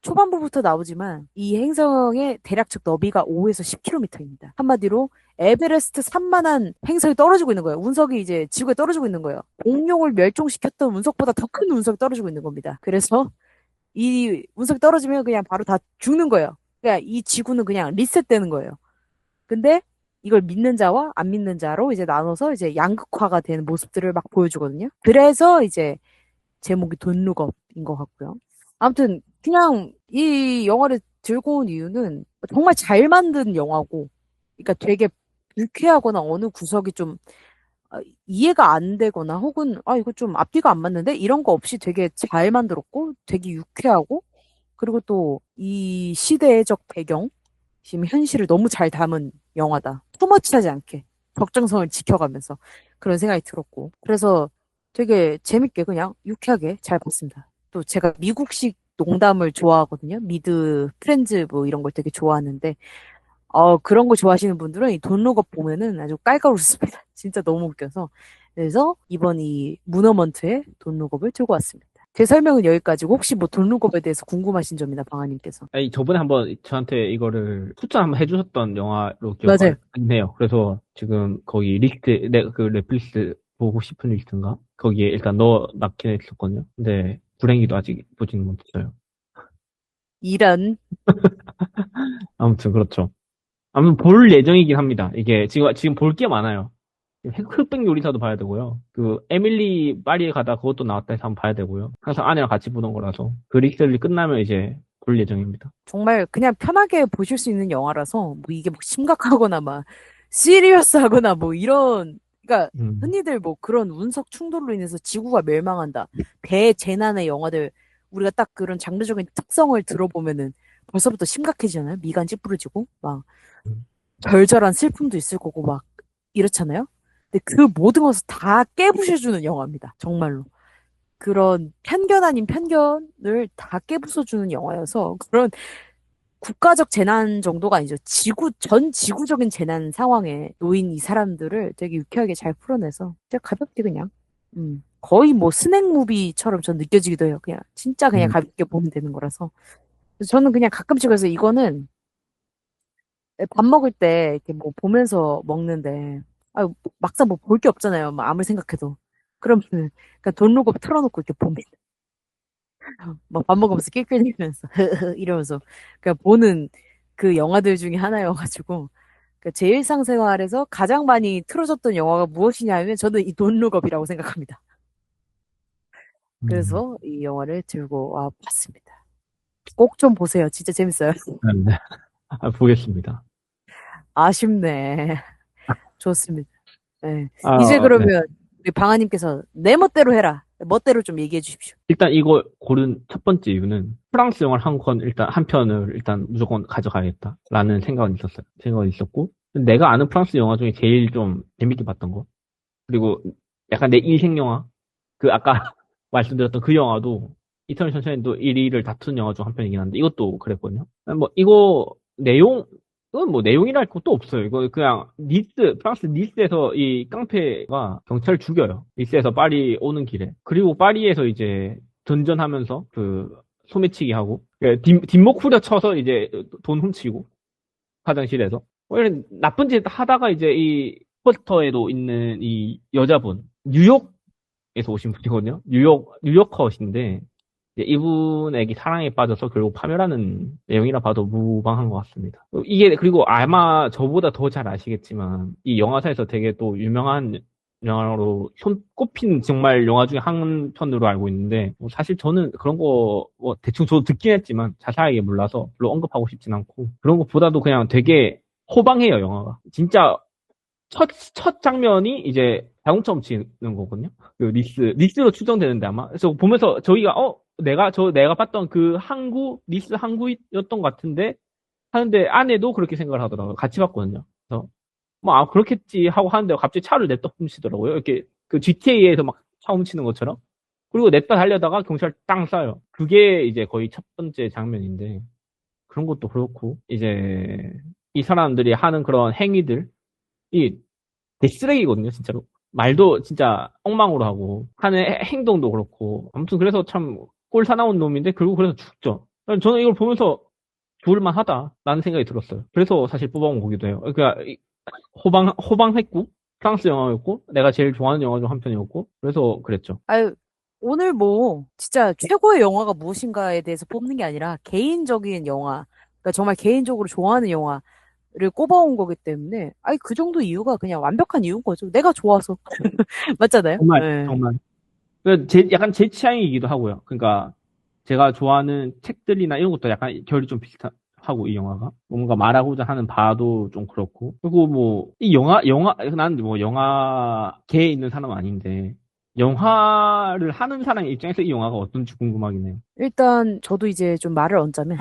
초반부부터 나오지만 이 행성의 대략적 너비가 5에서 10km입니다. 한마디로 에베레스트 산만한 행성이 떨어지고 있는 거예요. 운석이 이제 지구에 떨어지고 있는 거예요. 공룡을 멸종시켰던 운석보다 더 큰 운석이 떨어지고 있는 겁니다. 그래서 이 운석이 떨어지면 그냥 바로 다 죽는 거예요. 그러니까 이 지구는 그냥 리셋되는 거예요. 근데 이걸 믿는 자와 안 믿는 자로 이제 나눠서 이제 양극화가 되는 모습들을 막 보여주거든요. 그래서 이제 제목이 돈룩업인 것 같고요. 아무튼 그냥 이 영화를 들고 온 이유는 정말 잘 만든 영화고, 그러니까 되게 불쾌하거나 어느 구석이 좀 이해가 안 되거나 혹은 이거 좀 앞뒤가 안 맞는데 이런 거 없이 되게 잘 만들었고 되게 유쾌하고, 그리고 또 이 시대적 배경, 지금 현실을 너무 잘 담은 영화다. 투머치하지 않게 적정성을 지켜가면서 그런 생각이 들었고, 그래서 되게 재밌게 그냥 유쾌하게 잘 봤습니다. 또 제가 미국식 농담을 좋아하거든요. 미드 프렌즈 뭐 이런 걸 되게 좋아하는데 그런 거 좋아하시는 분들은 이 돈룩업 보면은 아주 깔깔웃습니다. 진짜 너무 웃겨서. 그래서 이번 이 문어먼트의 돈룩업을 들고 왔습니다. 제 설명은 여기까지고, 혹시 뭐 돈룩업에 대해서 궁금하신 점이나 방아님께서. 아니, 저번에 한번 저한테 이거를 추천 한번 해주셨던 영화로 맞아요. 기억하네요. 그래서 지금 거기 리스트, 그 넷플릭스 보고 싶은 리스트인가? 거기에 일단 넣어 놨긴 했었거든요. 근데 불행히도 아직 보지는 못했어요. 이런. 아무튼 그렇죠. 아무튼 볼 예정이긴 합니다. 이게 지금 볼 게 많아요. 흑백 요리사도 봐야 되고요. 그 에밀리 파리에 가다 그것도 나왔다 해서 한번 봐야 되고요. 항상 아내랑 같이 보던 거라서 그 리셀이 끝나면 이제 볼 예정입니다. 정말 그냥 편하게 보실 수 있는 영화라서 뭐 이게 뭐 심각하거나 막 시리어스하거나 뭐 이런, 그러니까 음, 흔히들 뭐 그런 운석 충돌로 인해서 지구가 멸망한다, 대재난의 영화들, 우리가 딱 그런 장르적인 특성을 들어보면은 벌써부터 심각해지잖아요. 미간 찌푸려지고 막 음, 절절한 슬픔도 있을 거고 막 이렇잖아요. 근데 그 모든 것을 다 깨부셔주는 영화입니다. 정말로. 그런 편견 아닌 편견을 다 깨부숴주는 영화여서, 그런 국가적 재난 정도가 아니죠. 전 지구적인 재난 상황에 놓인 이 사람들을 되게 유쾌하게 잘 풀어내서 진짜 가볍게 그냥, 거의 뭐 스낵 무비처럼 전 느껴지기도 해요. 그냥, 진짜 그냥 음, 가볍게 보면 되는 거라서. 그래서 저는 그냥 가끔씩, 그래서 이거는 밥 먹을 때 이렇게 뭐 보면서 먹는데, 막상 뭐 볼 게 없잖아요. 뭐 아무리 생각해도. 그러면은, 그냥 돈 놓고 틀어놓고 이렇게 보면, 막 밥 먹으면서 낄낄대면서 이러면서 그냥 보는 그 영화들 중에 하나여가지고, 제 일상생활에서 가장 많이 틀어졌던 영화가 무엇이냐 하면 저는 이 돈룩업이라고 생각합니다. 음. 그래서 이 영화를 들고 와 봤습니다. 꼭 좀 보세요. 진짜 재밌어요. 네. 보겠습니다. 아쉽네. 좋습니다. 네. 이제 네. 그러면 우리 방아님께서 내 멋대로 해라. 멋대로 좀 얘기해 주십시오. 일단 이거 고른 첫 번째 이유는 프랑스 영화를 한 편을 일단 무조건 가져가야겠다라는 생각은 있었어요. 생각은 있었고, 내가 아는 프랑스 영화 중에 제일 좀 재밌게 봤던 거. 그리고 약간 내 인생 영화. 그 아까 말씀드렸던 그 영화도 이터널 선샤인도 1위를 다툰 영화 중 한 편이긴 한데 이것도 그랬거든요. 뭐 이거 내용 이건 뭐 내용이랄 것도 없어요. 이거 그냥 프랑스 니스에서 이 깡패가 경찰을 죽여요. 니스에서 파리 오는 길에. 그리고 파리에서 이제 전전하면서 그 소매치기 하고 뒷목 후려쳐서 이제 돈 훔치고 화장실에서. 원래 나쁜 짓 하다가 이제 이 포스터에도 있는 이 여자분 뉴욕 오신 분이거든요. 뉴요커신데, 이제 이분에게 사랑에 빠져서 결국 파멸하는 내용이라 봐도 무방한 것 같습니다. 이게, 그리고 아마 저보다 더 잘 아시겠지만, 이 영화사에서 되게 또 유명한 영화로 꼽힌 정말 영화 중에 한 편으로 알고 있는데, 사실 저는 그런 거, 대충 저도 듣긴 했지만, 자세하게 몰라서 별로 언급하고 싶진 않고, 그런 것보다도 그냥 되게 호방해요, 영화가. 진짜 첫 장면이 이제 자동차 훔치는 거거든요. 그 니스로 추정되는데 아마. 그래서 보면서 저희가, 내가 봤던 그 니스 항구였던 것 같은데, 하는데 아내도 그렇게 생각을 하더라고요. 같이 봤거든요. 그래서, 그렇겠지 하고 하는데 갑자기 차를 냅다 훔치더라고요. 이렇게 그 GTA에서 막 차 훔치는 것처럼. 그리고 냅다 달려다가 경찰 땅 쏴요. 그게 이제 거의 첫 번째 장면인데, 그런 것도 그렇고, 이제, 이 사람들이 하는 그런 행위들이 개쓰레기거든요, 진짜로. 말도 진짜 엉망으로 하고, 하는 행동도 그렇고. 아무튼 그래서 참 꼴 사나운 놈인데, 결국 그래서 죽죠. 저는 이걸 보면서 죽을만 하다라는 생각이 들었어요. 그래서 사실 뽑아온 거기도 해요. 그러니까, 호방했고, 프랑스 영화였고, 내가 제일 좋아하는 영화 중 한 편이었고, 그래서 그랬죠. 아유, 오늘 뭐, 진짜 최고의 영화가 무엇인가에 대해서 뽑는 게 아니라 개인적인 영화, 그러니까 정말 개인적으로 좋아하는 영화를 꼽아온 거기 때문에, 아니, 그 정도 이유가 그냥 완벽한 이유인 거죠. 내가 좋아서. 맞잖아요? 정말, 네. 정말. 약간 제 취향이기도 하고요. 그러니까, 제가 좋아하는 책들이나 이런 것도 약간 결이 좀 비슷하고, 이 영화가. 뭔가 말하고자 하는 바도 좀 그렇고. 그리고 뭐, 난 뭐 영화계에 있는 사람은 아닌데, 영화를 하는 사람 입장에서 이 영화가 어떤지 궁금하긴 해요. 일단, 저도 이제 좀 말을 얹자면,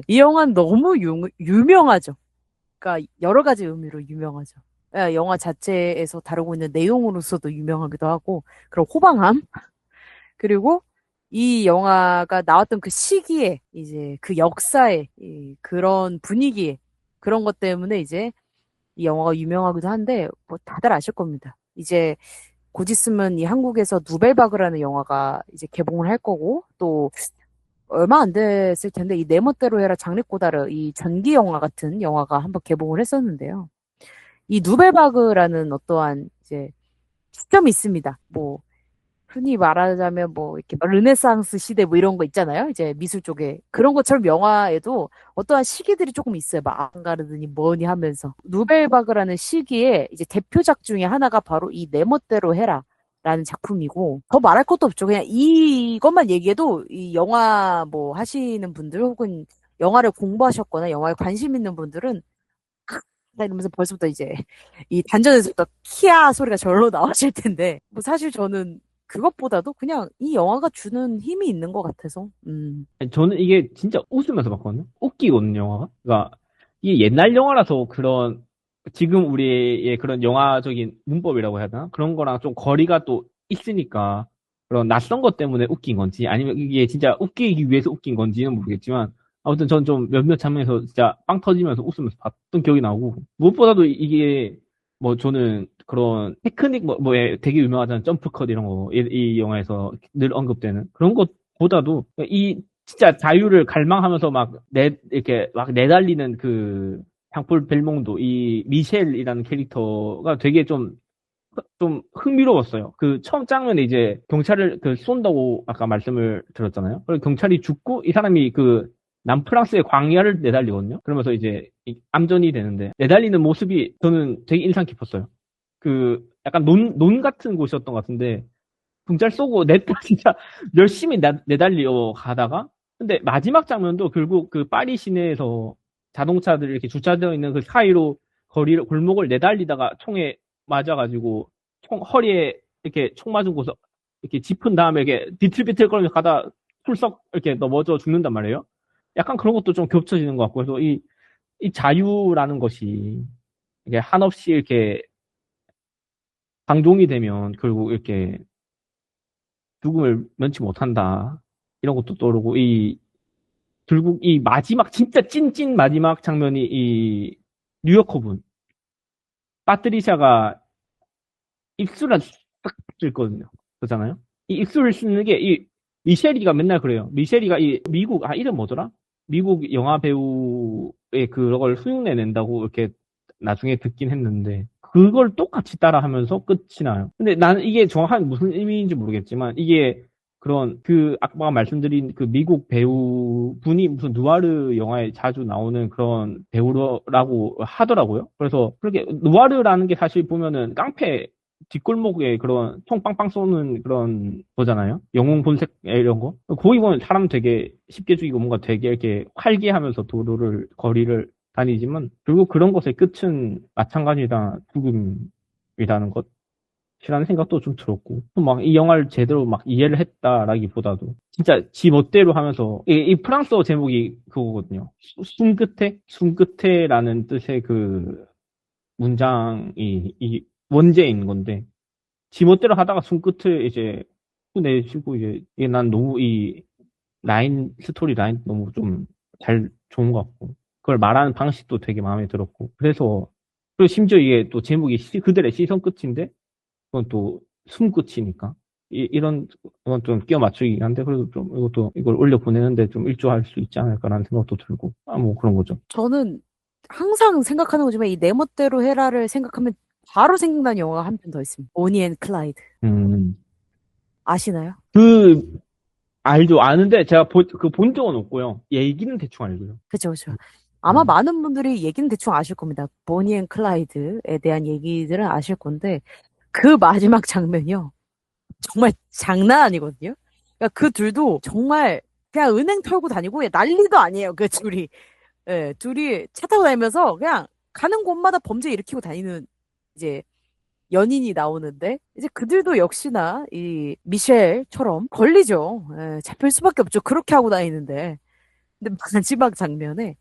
이 영화는 너무 유명하죠. 그러니까 여러 가지 의미로 유명하죠. 영화 자체에서 다루고 있는 내용으로서도 유명하기도 하고, 그리고 호방함, 그리고 이 영화가 나왔던 그 시기에, 이제 그 역사에, 그런 분위기에, 그런 것 때문에 이제 이 영화가 유명하기도 한데, 뭐 다들 아실 겁니다. 이제 곧 있으면 이 한국에서 누벨바그라는 영화가 이제 개봉을 할 거고, 또 얼마 안 됐을 텐데, 이 내 멋대로 해라 장르꼬다르, 이 전기 영화 같은 영화가 한번 개봉을 했었는데요. 이 누벨바그라는 어떠한 이제 시점이 있습니다. 뭐 흔히 말하자면 뭐 이렇게 막 르네상스 시대 뭐 이런 거 있잖아요. 이제 미술 쪽에 그런 것처럼 영화에도 어떠한 시기들이 조금 있어요. 막 아방가르드니 뭐니 하면서 누벨바그라는 시기에 이제 대표작 중에 하나가 바로 이 내 멋대로 해라. 라는 작품이고 더 말할 것도 없죠. 그냥 이것만 얘기해도 이 영화 뭐 하시는 분들 혹은 영화를 공부하셨거나 영화에 관심 있는 분들은 이러면서 벌써부터 이제 이 단전에서부터 키아 소리가 절로 나오실 텐데 뭐 사실 저는 그것보다도 그냥 이 영화가 주는 힘이 있는 것 같아서 아니, 저는 이게 진짜 웃으면서 봤거든요. 웃기거든요, 영화가. 그러니까 이게 옛날 영화라서 지금 우리의 그런 영화적인 문법이라고 해야 되나? 그런 거랑 좀 거리가 또 있으니까 그런 낯선 것 때문에 웃긴 건지 아니면 이게 진짜 웃기기 위해서 웃긴 건지는 모르겠지만 아무튼 전 좀 몇몇 장면에서 진짜 빵 터지면서 웃으면서 봤던 기억이 나고 무엇보다도 이게 뭐 저는 그런 테크닉 뭐에 되게 유명하잖아요. 점프컷 이런 거. 이 영화에서 늘 언급되는 그런 것보다도 이 진짜 자유를 갈망하면서 이렇게 막 내달리는 그 장폴 벨몽도 이 미셸이라는 캐릭터가 되게 좀 흥미로웠어요. 그 처음 장면에 이제 경찰을 쏜다고 아까 말씀을 드렸잖아요. 그리고 경찰이 죽고 이 사람이 그 남프랑스의 광야를 내달리거든요. 그러면서 이제 암전이 되는데 내달리는 모습이 저는 되게 인상 깊었어요. 그 약간 논 같은 곳이었던 것 같은데 경찰 쏘고 냈다 진짜 열심히 내달려 가다가 근데 마지막 장면도 결국 그 파리 시내에서 자동차들 이렇게 주차되어 있는 그 사이로 골목을 내달리다가 총에 맞아가지고 허리에 이렇게 총 맞은 곳에 이렇게 짚은 다음에 이렇게 비틀비틀거리면서 가다 풀썩 이렇게 넘어져 죽는단 말이에요. 약간 그런 것도 좀 겹쳐지는 것 같고 그래서 이 자유라는 것이 이게 한없이 이렇게 방종이 되면 결국 이렇게 죽음을 면치 못한다. 이런 것도 떠오르고, 결국 이 마지막, 진짜 찐찐 마지막 장면이 이 뉴요커 분, 파트리샤가 입술을 딱 찔거든요. 그렇잖아요? 이 입술을 씻는 게, 미셸이가 맨날 그래요. 미셸이가 이름 뭐더라? 미국 영화 배우의 그걸 흉내 낸다고 이렇게 나중에 듣긴 했는데, 그걸 똑같이 따라하면서 끝이 나요. 근데 나는 이게 정확한 무슨 의미인지 모르겠지만 이게 그런 그 아까 말씀드린 그 미국 배우분이 무슨 누아르 영화에 자주 나오는 그런 배우라고 하더라고요. 그래서 그렇게 누아르라는 게 사실 보면은 깡패 뒷골목에 그런 총 빵빵 쏘는 그런 거잖아요. 영웅 본색 이런 거. 거기 보면 사람 되게 쉽게 죽이고 뭔가 되게 이렇게 활기하면서 거리를 다니지만 결국 그런 것의 끝은 마찬가지다 죽음이라는 것이라는 생각도 좀 들었고 또 막 이 영화를 제대로 막 이해를 했다라기보다도 진짜 지 멋대로 하면서 이 프랑스어 제목이 그거거든요. 숨끝에라는 뜻의 그 문장이 이 원제인 건데 지멋대로 하다가 손끝을 이제 내쉬고 이제 이게 난 너무 이 스토리 라인 너무 좀 잘 좋은 것 같고 그걸 말하는 방식도 되게 마음에 들었고 그래서 그리고 심지어 이게 또 제목이 그들의 시선 끝인데 그건 또 숨끝이니까 이런 건 좀 끼워 맞추기 한데 그래도 좀 이걸 올려 보내는데 좀 일조할 수 있지 않을까라는 생각도 들고 뭐 그런 거죠. 저는 항상 생각하는 거지만 이 내 멋대로 해라를 생각하면 바로 생각나는 영화가 한 편 더 있습니다. 보니 앤 클라이드. 음. 아시나요? 그 알죠. 아는데 제가 본 적은 없고요. 얘기는 대충 알고요. 그쵸, 그쵸. 아마 음. 많은 분들이 얘기는 대충 아실 겁니다. 보니 앤 클라이드에 대한 얘기들은 아실 건데, 그 마지막 장면이요. 정말 장난 아니거든요? 그러니까 그 둘도 정말 그냥 은행 털고 다니고 난리도 아니에요. 그 둘이. 예, 둘이 차 타고 다니면서 그냥 가는 곳마다 범죄 일으키고 다니는 이제 연인이 나오는데 이제 그들도 역시나 이 미셸처럼 걸리죠. 예, 잡힐 수밖에 없죠. 그렇게 하고 다니는데. 근데 마지막 장면에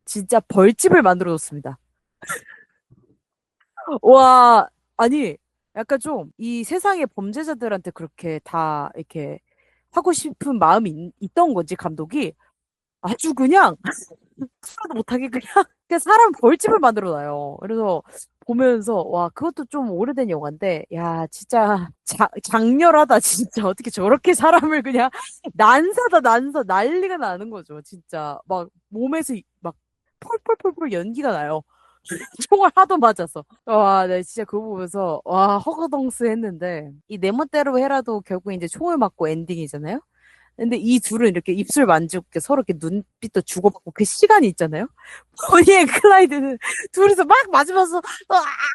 진짜 벌집을 만들어줬습니다. 와, 아니, 약간 좀 이 세상의 범죄자들한테 그렇게 다 이렇게 하고 싶은 마음이 있던 건지 감독이 아주 그냥 하도 못하게 그냥 사람 벌집을 만들어 놔요. 그래서 보면서 와 그것도 좀 오래된 영화인데 야 진짜 장렬하다 진짜 어떻게 저렇게 사람을 그냥 난사다 난사 난리가 나는 거죠. 진짜 막 몸에서 막 펄펄펄펄 연기가 나요. 총알 하도 맞아서. 와, 네, 진짜 그거 보면서, 와, 허거덩스 했는데, 이 내 멋대로 해라도 결국 이제 총을 맞고 엔딩이잖아요? 근데 이 둘은 이렇게 입술 만지고 이렇게 서로 이렇게 눈빛도 주고받고 그 시간이 있잖아요? 버니의 클라이드는 둘이서 막 맞으면서,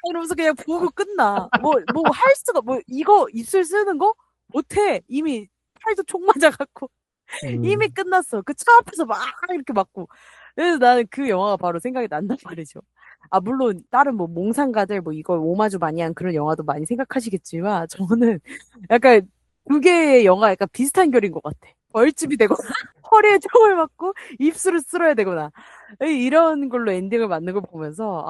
이러면서 그냥 보고 끝나. 뭐 할 수가, 뭐 이거 입술 쓰는 거? 못해. 이미 팔도 총 맞아갖고. 이미 음. 끝났어. 그 차 앞에서 막 이렇게 맞고. 그래서 나는 그 영화가 바로 생각이 난단 말이죠. 아, 물론, 다른 뭐, 몽상가들 뭐, 이걸 오마주 많이 한 그런 영화도 많이 생각하시겠지만, 저는 약간 두 개의 영화 약간 비슷한 결인 것 같아. 벌집이 되거나, 허리에 총을 맞고, 입술을 쓸어야 되거나, 이런 걸로 엔딩을 맞는 걸 보면서,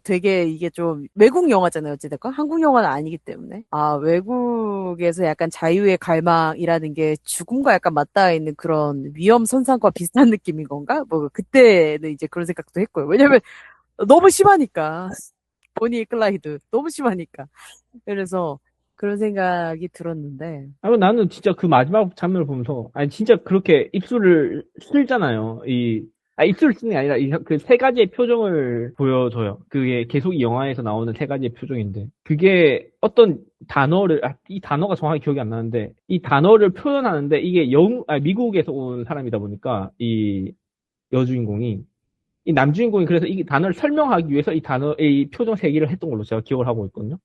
되게 이게 좀, 외국 영화잖아요, 어찌됐건. 한국 영화는 아니기 때문에. 아, 외국에서 약간 자유의 갈망이라는 게 죽음과 약간 맞닿아 있는 그런 위험 선상과 비슷한 느낌인 건가? 뭐, 그때는 이제 그런 생각도 했고요. 왜냐면, 너무 심하니까. 보니 클라이드. 너무 심하니까. 그래서 그런 생각이 들었는데. 나는 진짜 그 마지막 장면을 보면서, 아니, 진짜 그렇게 입술을 쓸잖아요. 입술을 쓰는 게 아니라, 그 세 가지의 표정을 보여줘요. 그게 계속 이 영화에서 나오는 세 가지의 표정인데, 그게 어떤 이 단어가 정확히 기억이 안 나는데, 이 단어를 표현하는데, 이게 미국에서 온 사람이다 보니까, 이 여주인공이, 이 남주인공이 그래서 이 단어를 설명하기 위해서 이 표정 세 개를 했던 걸로 제가 기억을 하고 있거든요.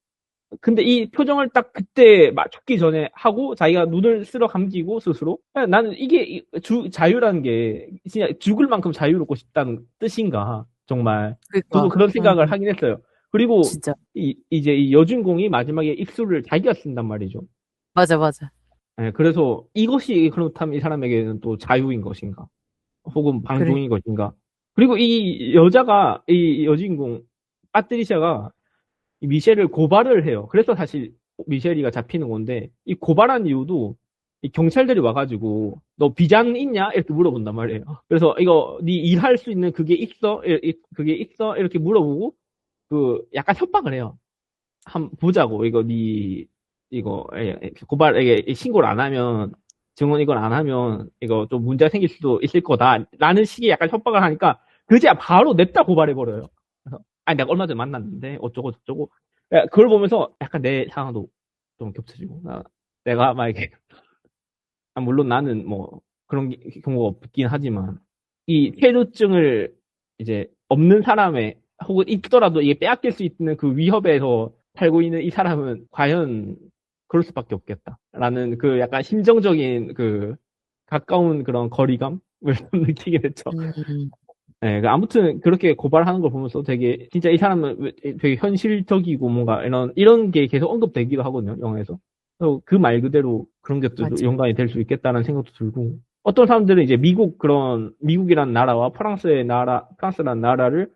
근데 이 표정을 딱 그때 죽기 전에 하고 자기가 눈을 쓸어 감기고 스스로 나는 이게 자유라는 게 진짜 죽을 만큼 자유롭고 싶다는 뜻인가 정말 저도 그니까, 그런 생각을 하긴 했어요. 그리고 진짜. 이제 이 여주인공이 마지막에 입술을 자기가 쓴단 말이죠. 맞아, 맞아. 예, 그래서 이것이 그렇다면 이 사람에게는 또 자유인 것인가 혹은 그래. 방종인 것인가. 그리고 이 여주인공 파트리샤가 이 미셸을 고발을 해요. 그래서 사실 미셸이가 잡히는 건데 이 고발한 이유도 이 경찰들이 와가지고 너 비자는 있냐 이렇게 물어본단 말이에요. 그래서 이거 네 일할 수 있는 그게 있어? 그게 있어? 이렇게 물어보고 그 약간 협박을 해요. 한 보자고 이거 네 이거 고발에게 신고를 안 하면 증언 이걸 안 하면 이거 좀 문제가 생길 수도 있을 거다라는 식의 약간 협박을 하니까 그제야 바로 냅다 고발해 버려요. 아니, 내가 얼마 전에 만났는데, 어쩌고 저쩌고. 야, 그걸 보면서 약간 내 상황도 좀 겹쳐지고. 내가 막 이렇게, 물론 나는 뭐, 그런 경우가 없긴 하지만, 이 퇴로증을 이제 없는 사람의, 혹은 있더라도 이게 빼앗길 수 있는 그 위협에서 살고 있는 이 사람은 과연 그럴 수밖에 없겠다. 라는 그 약간 심정적인 그 가까운 그런 거리감을 좀 느끼게 됐죠. 음, 네, 아무튼 그렇게 고발하는 걸 보면서 되게 진짜 이 사람은 되게 현실적이고 뭔가 이런 게 계속 언급되기도 하거든요, 영화에서. 그 말 그대로 그런 것들도 맞아. 연관이 될 수 있겠다는 생각도 들고. 어떤 사람들은 이제 미국이라는 나라와 프랑스라는 나라를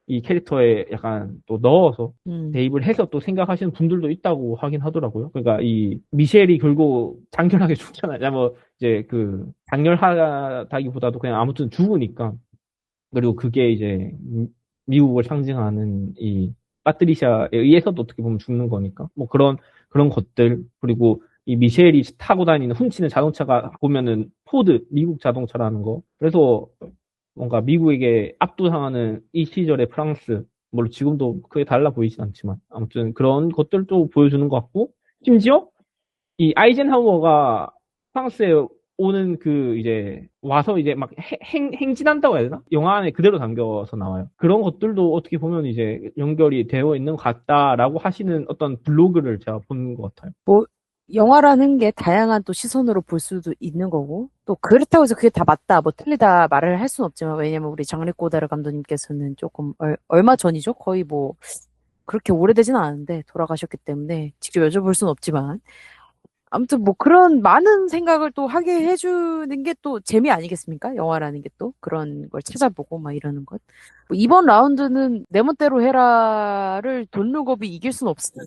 이 캐릭터에 약간 또 넣어서 음, 대입을 해서 또 생각하시는 분들도 있다고 하긴 하더라고요. 그러니까 이 미셸이 결국 장렬하게 죽잖아요. 뭐 이제 그 장렬하다기보다도 그냥 아무튼 죽으니까. 그리고 그게 이제 미국을 상징하는 이 파트리샤에 의해서도 어떻게 보면 죽는 거니까 뭐 그런 것들 그리고 이 미셸이 타고 다니는 훔치는 자동차가 보면은 포드 미국 자동차라는 거 그래서 뭔가 미국에게 압도당하는 이 시절의 프랑스 물론 지금도 크게 달라 보이진 않지만 아무튼 그런 것들도 보여주는 것 같고 심지어 이 아이젠하워가 프랑스에 오는 그 이제 와서 이제 막 행진한다고 해야 되나? 영화 안에 그대로 담겨서 나와요. 그런 것들도 어떻게 보면 이제 연결이 되어 있는 것 같다라고 하시는 어떤 블로그를 제가 본 것 같아요. 뭐, 영화라는 게 다양한 또 시선으로 볼 수도 있는 거고, 또 그렇다고 해서 그게 다 맞다, 뭐 틀리다 말을 할 수는 없지만, 왜냐면 우리 장르 꼬다르 감독님께서는 조금 얼마 전이죠? 거의 뭐, 그렇게 오래되진 않았는데, 돌아가셨기 때문에, 직접 여쭤볼 수는 없지만, 아무튼 뭐 그런 많은 생각을 또 하게 해주는 게 또 재미 아니겠습니까? 영화라는 게 또 그런 걸 찾아보고 막 이러는 것. 뭐 이번 라운드는 내 멋대로 해라를 돈 룩업이 이길 순 없어요.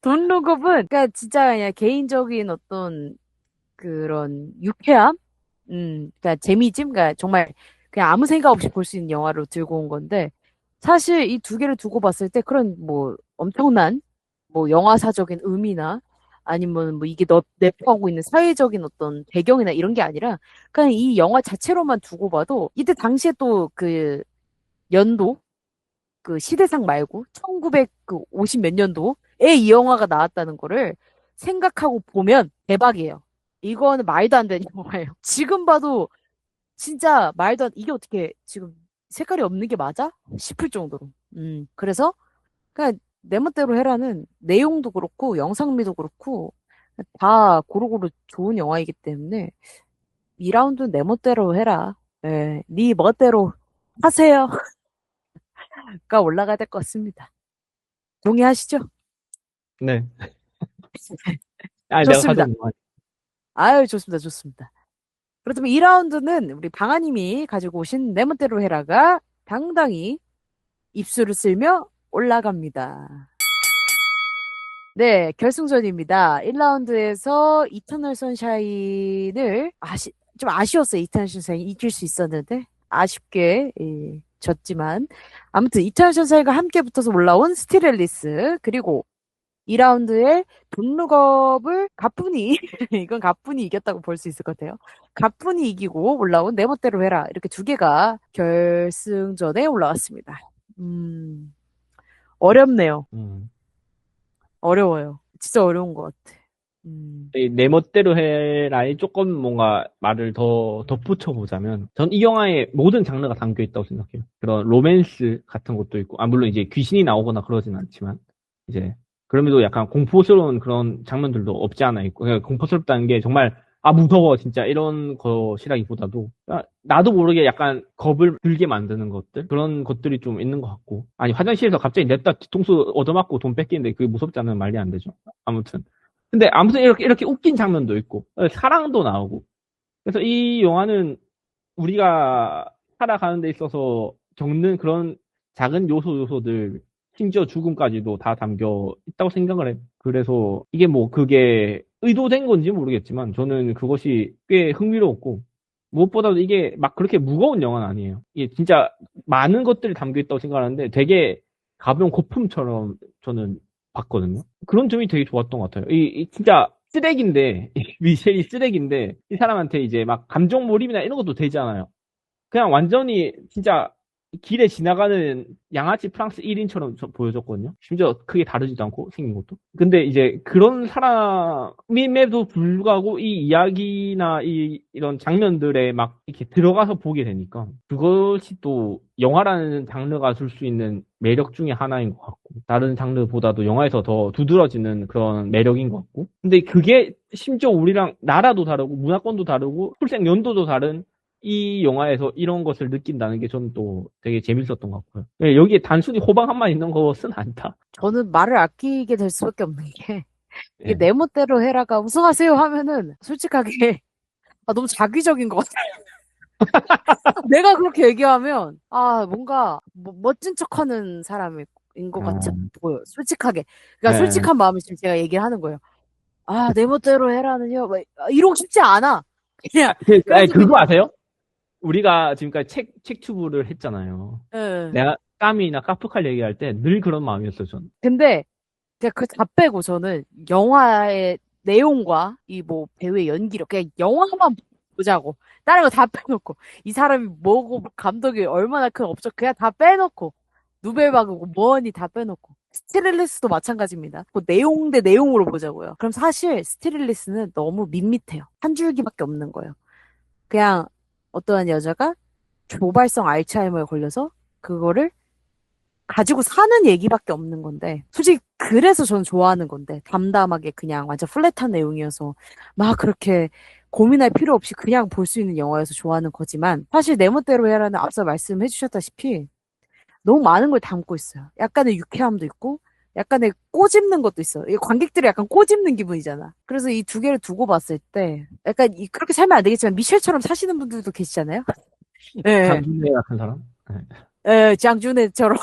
돈 룩업은 그러니까 진짜 그냥 개인적인 어떤 그런 유쾌함, 그러니까 재미짐, 그러니까 정말 그냥 아무 생각 없이 볼 수 있는 영화로 들고 온 건데 사실 이 두 개를 두고 봤을 때 그런 뭐 엄청난 뭐 영화사적인 의미나 아니면 뭐 이게 내포하고 있는 사회적인 어떤 배경이나 이런 게 아니라 그냥 이 영화 자체로만 두고 봐도 이때 당시에 또 그 연도 그 시대상 말고 1950 몇 년도에 이 영화가 나왔다는 거를 생각하고 보면 대박이에요. 이거는 말도 안 되는 영화예요. 지금 봐도 진짜 말도 안, 이게 어떻게 지금 색깔이 없는 게 맞아? 싶을 정도로. 그래서 그냥 내 멋대로 해라는 내용도 그렇고 영상미도 그렇고 다 고루고루 좋은 영화이기 때문에 2라운드는 내 멋대로 해라. 예, 네 멋대로 하세요가 올라가야 될 것 같습니다. 동의하시죠? 네. 아, 내가 좋습니다. 가져온 영화. 아유, 좋습니다. 좋습니다. 그렇다면 2라운드는 우리 방아님이 가지고 오신 내 멋대로 해라가 당당히 입술을 쓸며 올라갑니다. 네, 결승전입니다. 1라운드에서 이터널 선샤인을 좀 아쉬웠어요. 이터널 선샤인 이길 수 있었는데 아쉽게 졌지만 아무튼 이터널 선샤인과 함께 붙어서 올라온 스틸 앨리스 그리고 2라운드에 돈룩업을 가뿐히 이건 가뿐히 이겼다고 볼 수 있을 것 같아요. 가뿐히 이기고 올라온 내 멋대로 해라. 이렇게 두 개가 결승전에 올라왔습니다. 음, 어렵네요. 음. 어려워요. 진짜 어려운 것 같아. 음, 내 멋대로 해라에 조금 뭔가 말을 더 덧붙여 보자면, 전 이 영화에 모든 장르가 담겨 있다고 생각해요. 그런 로맨스 같은 것도 있고, 물론 이제 귀신이 나오거나 그러진 않지만, 이제, 그럼에도 약간 공포스러운 그런 장면들도 없지 않아 있고, 그러니까 공포스럽다는 게 정말, 무서워, 진짜, 이런 것이라기보다도, 나도 모르게 약간 겁을 들게 만드는 것들? 그런 것들이 좀 있는 것 같고. 아니, 화장실에서 갑자기 냅다 뒤통수 얻어맞고 돈 뺏기는데 그게 무섭지 않으면 말이 안 되죠. 아무튼. 근데 아무튼 이렇게 웃긴 장면도 있고, 사랑도 나오고. 그래서 이 영화는 우리가 살아가는 데 있어서 겪는 그런 작은 요소들, 심지어 죽음까지도 다 담겨 있다고 생각을 해. 그래서 이게 뭐 그게 의도된 건지 모르겠지만 저는 그것이 꽤 흥미로웠고, 무엇보다도 이게 막 그렇게 무거운 영화는 아니에요. 이게 진짜 많은 것들이 담겨 있다고 생각하는데 되게 가벼운 거품처럼 저는 봤거든요. 그런 점이 되게 좋았던 것 같아요. 이 진짜 쓰레기인데, 미셸이 쓰레기인데, 이 사람한테 이제 막 감정 몰입이나 이런 것도 되지 않아요. 그냥 완전히 진짜 길에 지나가는 양아치 프랑스 1인처럼 보여줬거든요. 심지어 크게 다르지도 않고 생긴 것도. 근데 이제 그런 사람임에도 불구하고 이 이야기나 이런 장면들에 막 이렇게 들어가서 보게 되니까 그것이 또 영화라는 장르가 줄 수 있는 매력 중에 하나인 것 같고 다른 장르보다도 영화에서 더 두드러지는 그런 매력인 것 같고 근데 그게 심지어 우리랑 나라도 다르고 문화권도 다르고 출생 연도도 다른 이 영화에서 이런 것을 느낀다는 게 저는 또 되게 재밌었던 것 같고요. 예, 여기에 단순히 호방함만 있는 것은 아니다. 저는 말을 아끼게 될 수밖에 없는 게, 이게 예. 내 멋대로 해라가 우승하세요 하면은, 솔직하게, 아, 너무 자기적인 것 같아요. 내가 그렇게 얘기하면, 아, 뭔가, 멋진 척 하는 사람인 것 같이 어, 보여요. 솔직하게. 그러니까 예. 솔직한 마음을 지금 제가 얘기를 하는 거예요. 아, 내 멋대로 해라는요. 막 이러고 싶지 않아. 그냥, 그래서 그거 그냥, 아세요? 우리가 지금까지 책 튜브를 했잖아요. 예. 내가 까미나 카프칼 얘기할 때 늘 그런 마음이었어요, 전. 근데, 제가 그 다 빼고 저는 영화의 내용과 이 뭐 배우의 연기력, 그냥 영화만 보자고. 다른 거 다 빼놓고. 이 사람이 뭐고, 감독이 얼마나 큰 업적, 그냥 다 빼놓고. 누벨바그고 뭐니 다 빼놓고. 스티릴리스도 마찬가지입니다. 그 내용 대 내용으로 보자고요. 그럼 사실 스티릴리스는 너무 밋밋해요. 한 줄기밖에 없는 거예요. 그냥 어떠한 여자가 조발성 알츠하이머에 걸려서 그거를 가지고 사는 얘기밖에 없는 건데, 솔직히 그래서 저는 좋아하는 건데, 담담하게 그냥 완전 플랫한 내용이어서 막 그렇게 고민할 필요 없이 그냥 볼 수 있는 영화여서 좋아하는 거지만, 사실 내 멋대로 해라는 앞서 말씀해 주셨다시피 너무 많은 걸 담고 있어요. 약간의 유쾌함도 있고, 약간의 꼬집는 것도 있어요. 이 관객들이 약간 꼬집는 기분이잖아. 그래서 이 두 개를 두고 봤을 때, 약간 그렇게 살면 안 되겠지만, 미셸처럼 사시는 분들도 계시잖아요. 예, 장준혜 같은 사람? 예. 예, 장준혜처럼.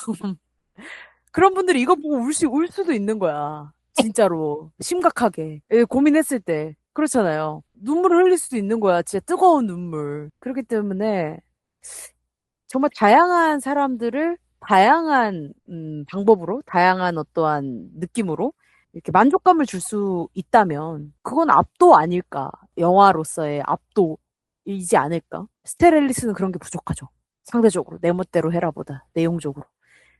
그런 분들이 이거 보고 울 수도 있는 거야. 진짜로. 심각하게. 예, 고민했을 때. 그렇잖아요. 눈물을 흘릴 수도 있는 거야. 진짜 뜨거운 눈물. 그렇기 때문에 정말 다양한 사람들을 다양한 방법으로, 다양한 어떠한 느낌으로 이렇게 만족감을 줄 수 있다면 그건 압도 아닐까. 영화로서의 압도이지 않을까. 스테렐리스는 그런 게 부족하죠. 상대적으로. 내 멋대로 해라보다. 내용적으로.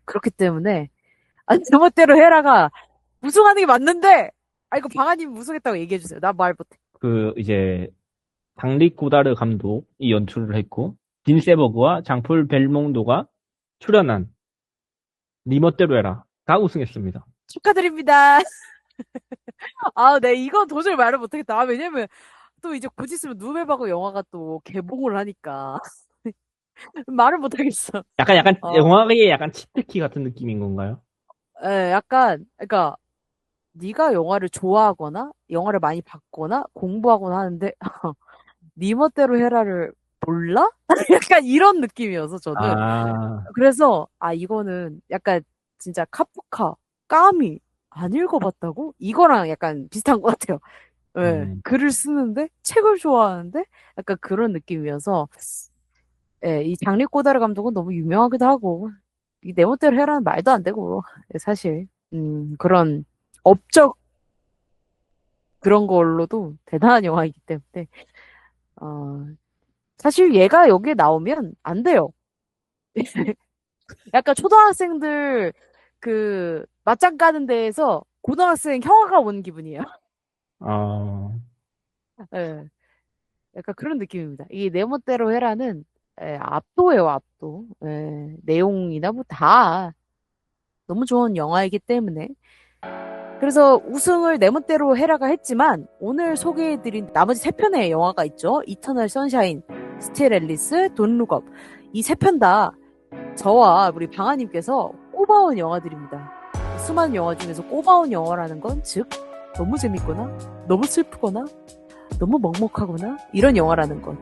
그렇기 때문에 아니, 제멋대로 헤라가 우승하는 게 맞는데, 아, 이거 방아님 우승했다고 얘기해주세요. 나 말 못해. 이제, 장릭 고다르 감독이 연출을 했고, 딘 세버그와 장폴 벨몽도가 출연한 니 멋대로 해라가 우승했습니다. 축하드립니다. 아, 네, 이건 도저히 말을 못하겠다. 아, 왜냐면, 또 이제 곧 있으면 누벨바고 영화가 또 개봉을 하니까. 말을 못하겠어. 약간, 어, 영화계의 약간 치트키 같은 느낌인 건가요? 예, 약간, 그러니까, 네가 영화를 좋아하거나, 영화를 많이 봤거나, 공부하거나 하는데, 네 멋대로 해라를 몰라? 약간 이런 느낌이어서 저는. 아, 그래서, 아, 이거는 약간 진짜 카프카, 까미, 안 읽어봤다고? 이거랑 약간 비슷한 것 같아요. 예, 음, 글을 쓰는데, 책을 좋아하는데, 약간 그런 느낌이어서, 예, 이 장리 꼬다르 감독은 너무 유명하기도 하고, 이 내 멋대로 해라는 말도 안 되고, 예, 사실, 그런 업적 그런 걸로도 대단한 영화이기 때문에, 어, 사실 얘가 여기에 나오면 안 돼요. 약간 초등학생들 그 맞짱 까는 데에서 고등학생 형아가 온 기분이에요. 어, 예. 약간 그런 느낌입니다. 이 내 멋대로 해라는 압도예요, 압도. 예. 내용이나 뭐 다 너무 좋은 영화이기 때문에. 그래서 우승을 내 멋대로 해라가 했지만 오늘 소개해드린 나머지 세 편의 영화가 있죠. 이터널 선샤인, 스틸 앨리스, 돈 룩업. 이 세 편 다 저와 우리 방아님께서 꼽아온 영화들입니다. 수많은 영화 중에서 꼽아온 영화라는 건 즉 너무 재밌거나 너무 슬프거나 너무 먹먹하거나 이런 영화라는 것.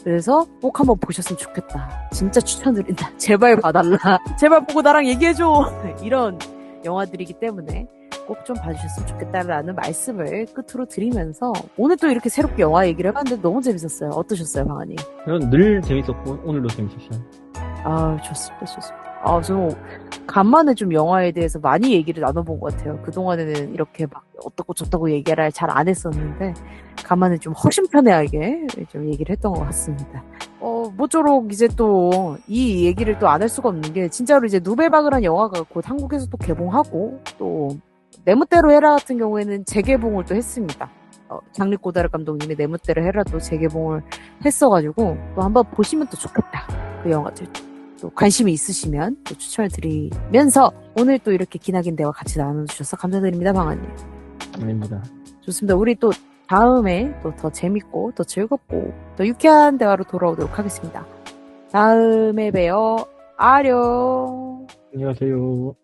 그래서 꼭 한번 보셨으면 좋겠다. 진짜 추천드린다. 제발 봐달라. 제발 보고 나랑 얘기해줘. 이런 영화들이기 때문에 꼭 좀 봐주셨으면 좋겠다라는 말씀을 끝으로 드리면서 오늘 또 이렇게 새롭게 영화 얘기를 해봤는데 너무 재밌었어요. 어떠셨어요, 방아님? 저는 늘 재밌었고, 오늘도 재밌었어요. 아, 좋습니다, 좋습니다. 저는 간만에 좀 영화에 대해서 많이 얘기를 나눠본 것 같아요. 그동안에는 이렇게 막 어떻고 저떻고 얘기를 잘 안 했었는데, 간만에 좀 허심탄회하게 좀 얘기를 했던 것 같습니다. 모쪼록 이제 또 이 얘기를 또 안 할 수가 없는 게, 진짜로 이제 누벨바그란 영화가 곧 한국에서 또 개봉하고, 또 내 멋대로 해라 같은 경우에는 재개봉을 또 했습니다. 장리 고다르 감독님의 내 멋대로 해라 또 재개봉을 했어가지고 또 한번 보시면 또 좋겠다. 그 영화들 또 관심이 있으시면 또 추천을 드리면서 오늘 또 이렇게 기나긴 대화 같이 나눠주셔서 감사드립니다, 방아님. 아닙니다. 좋습니다. 우리 또 다음에 또 더 재밌고 더 즐겁고 더 유쾌한 대화로 돌아오도록 하겠습니다. 다음에 봬요. 아령. 안녕하세요.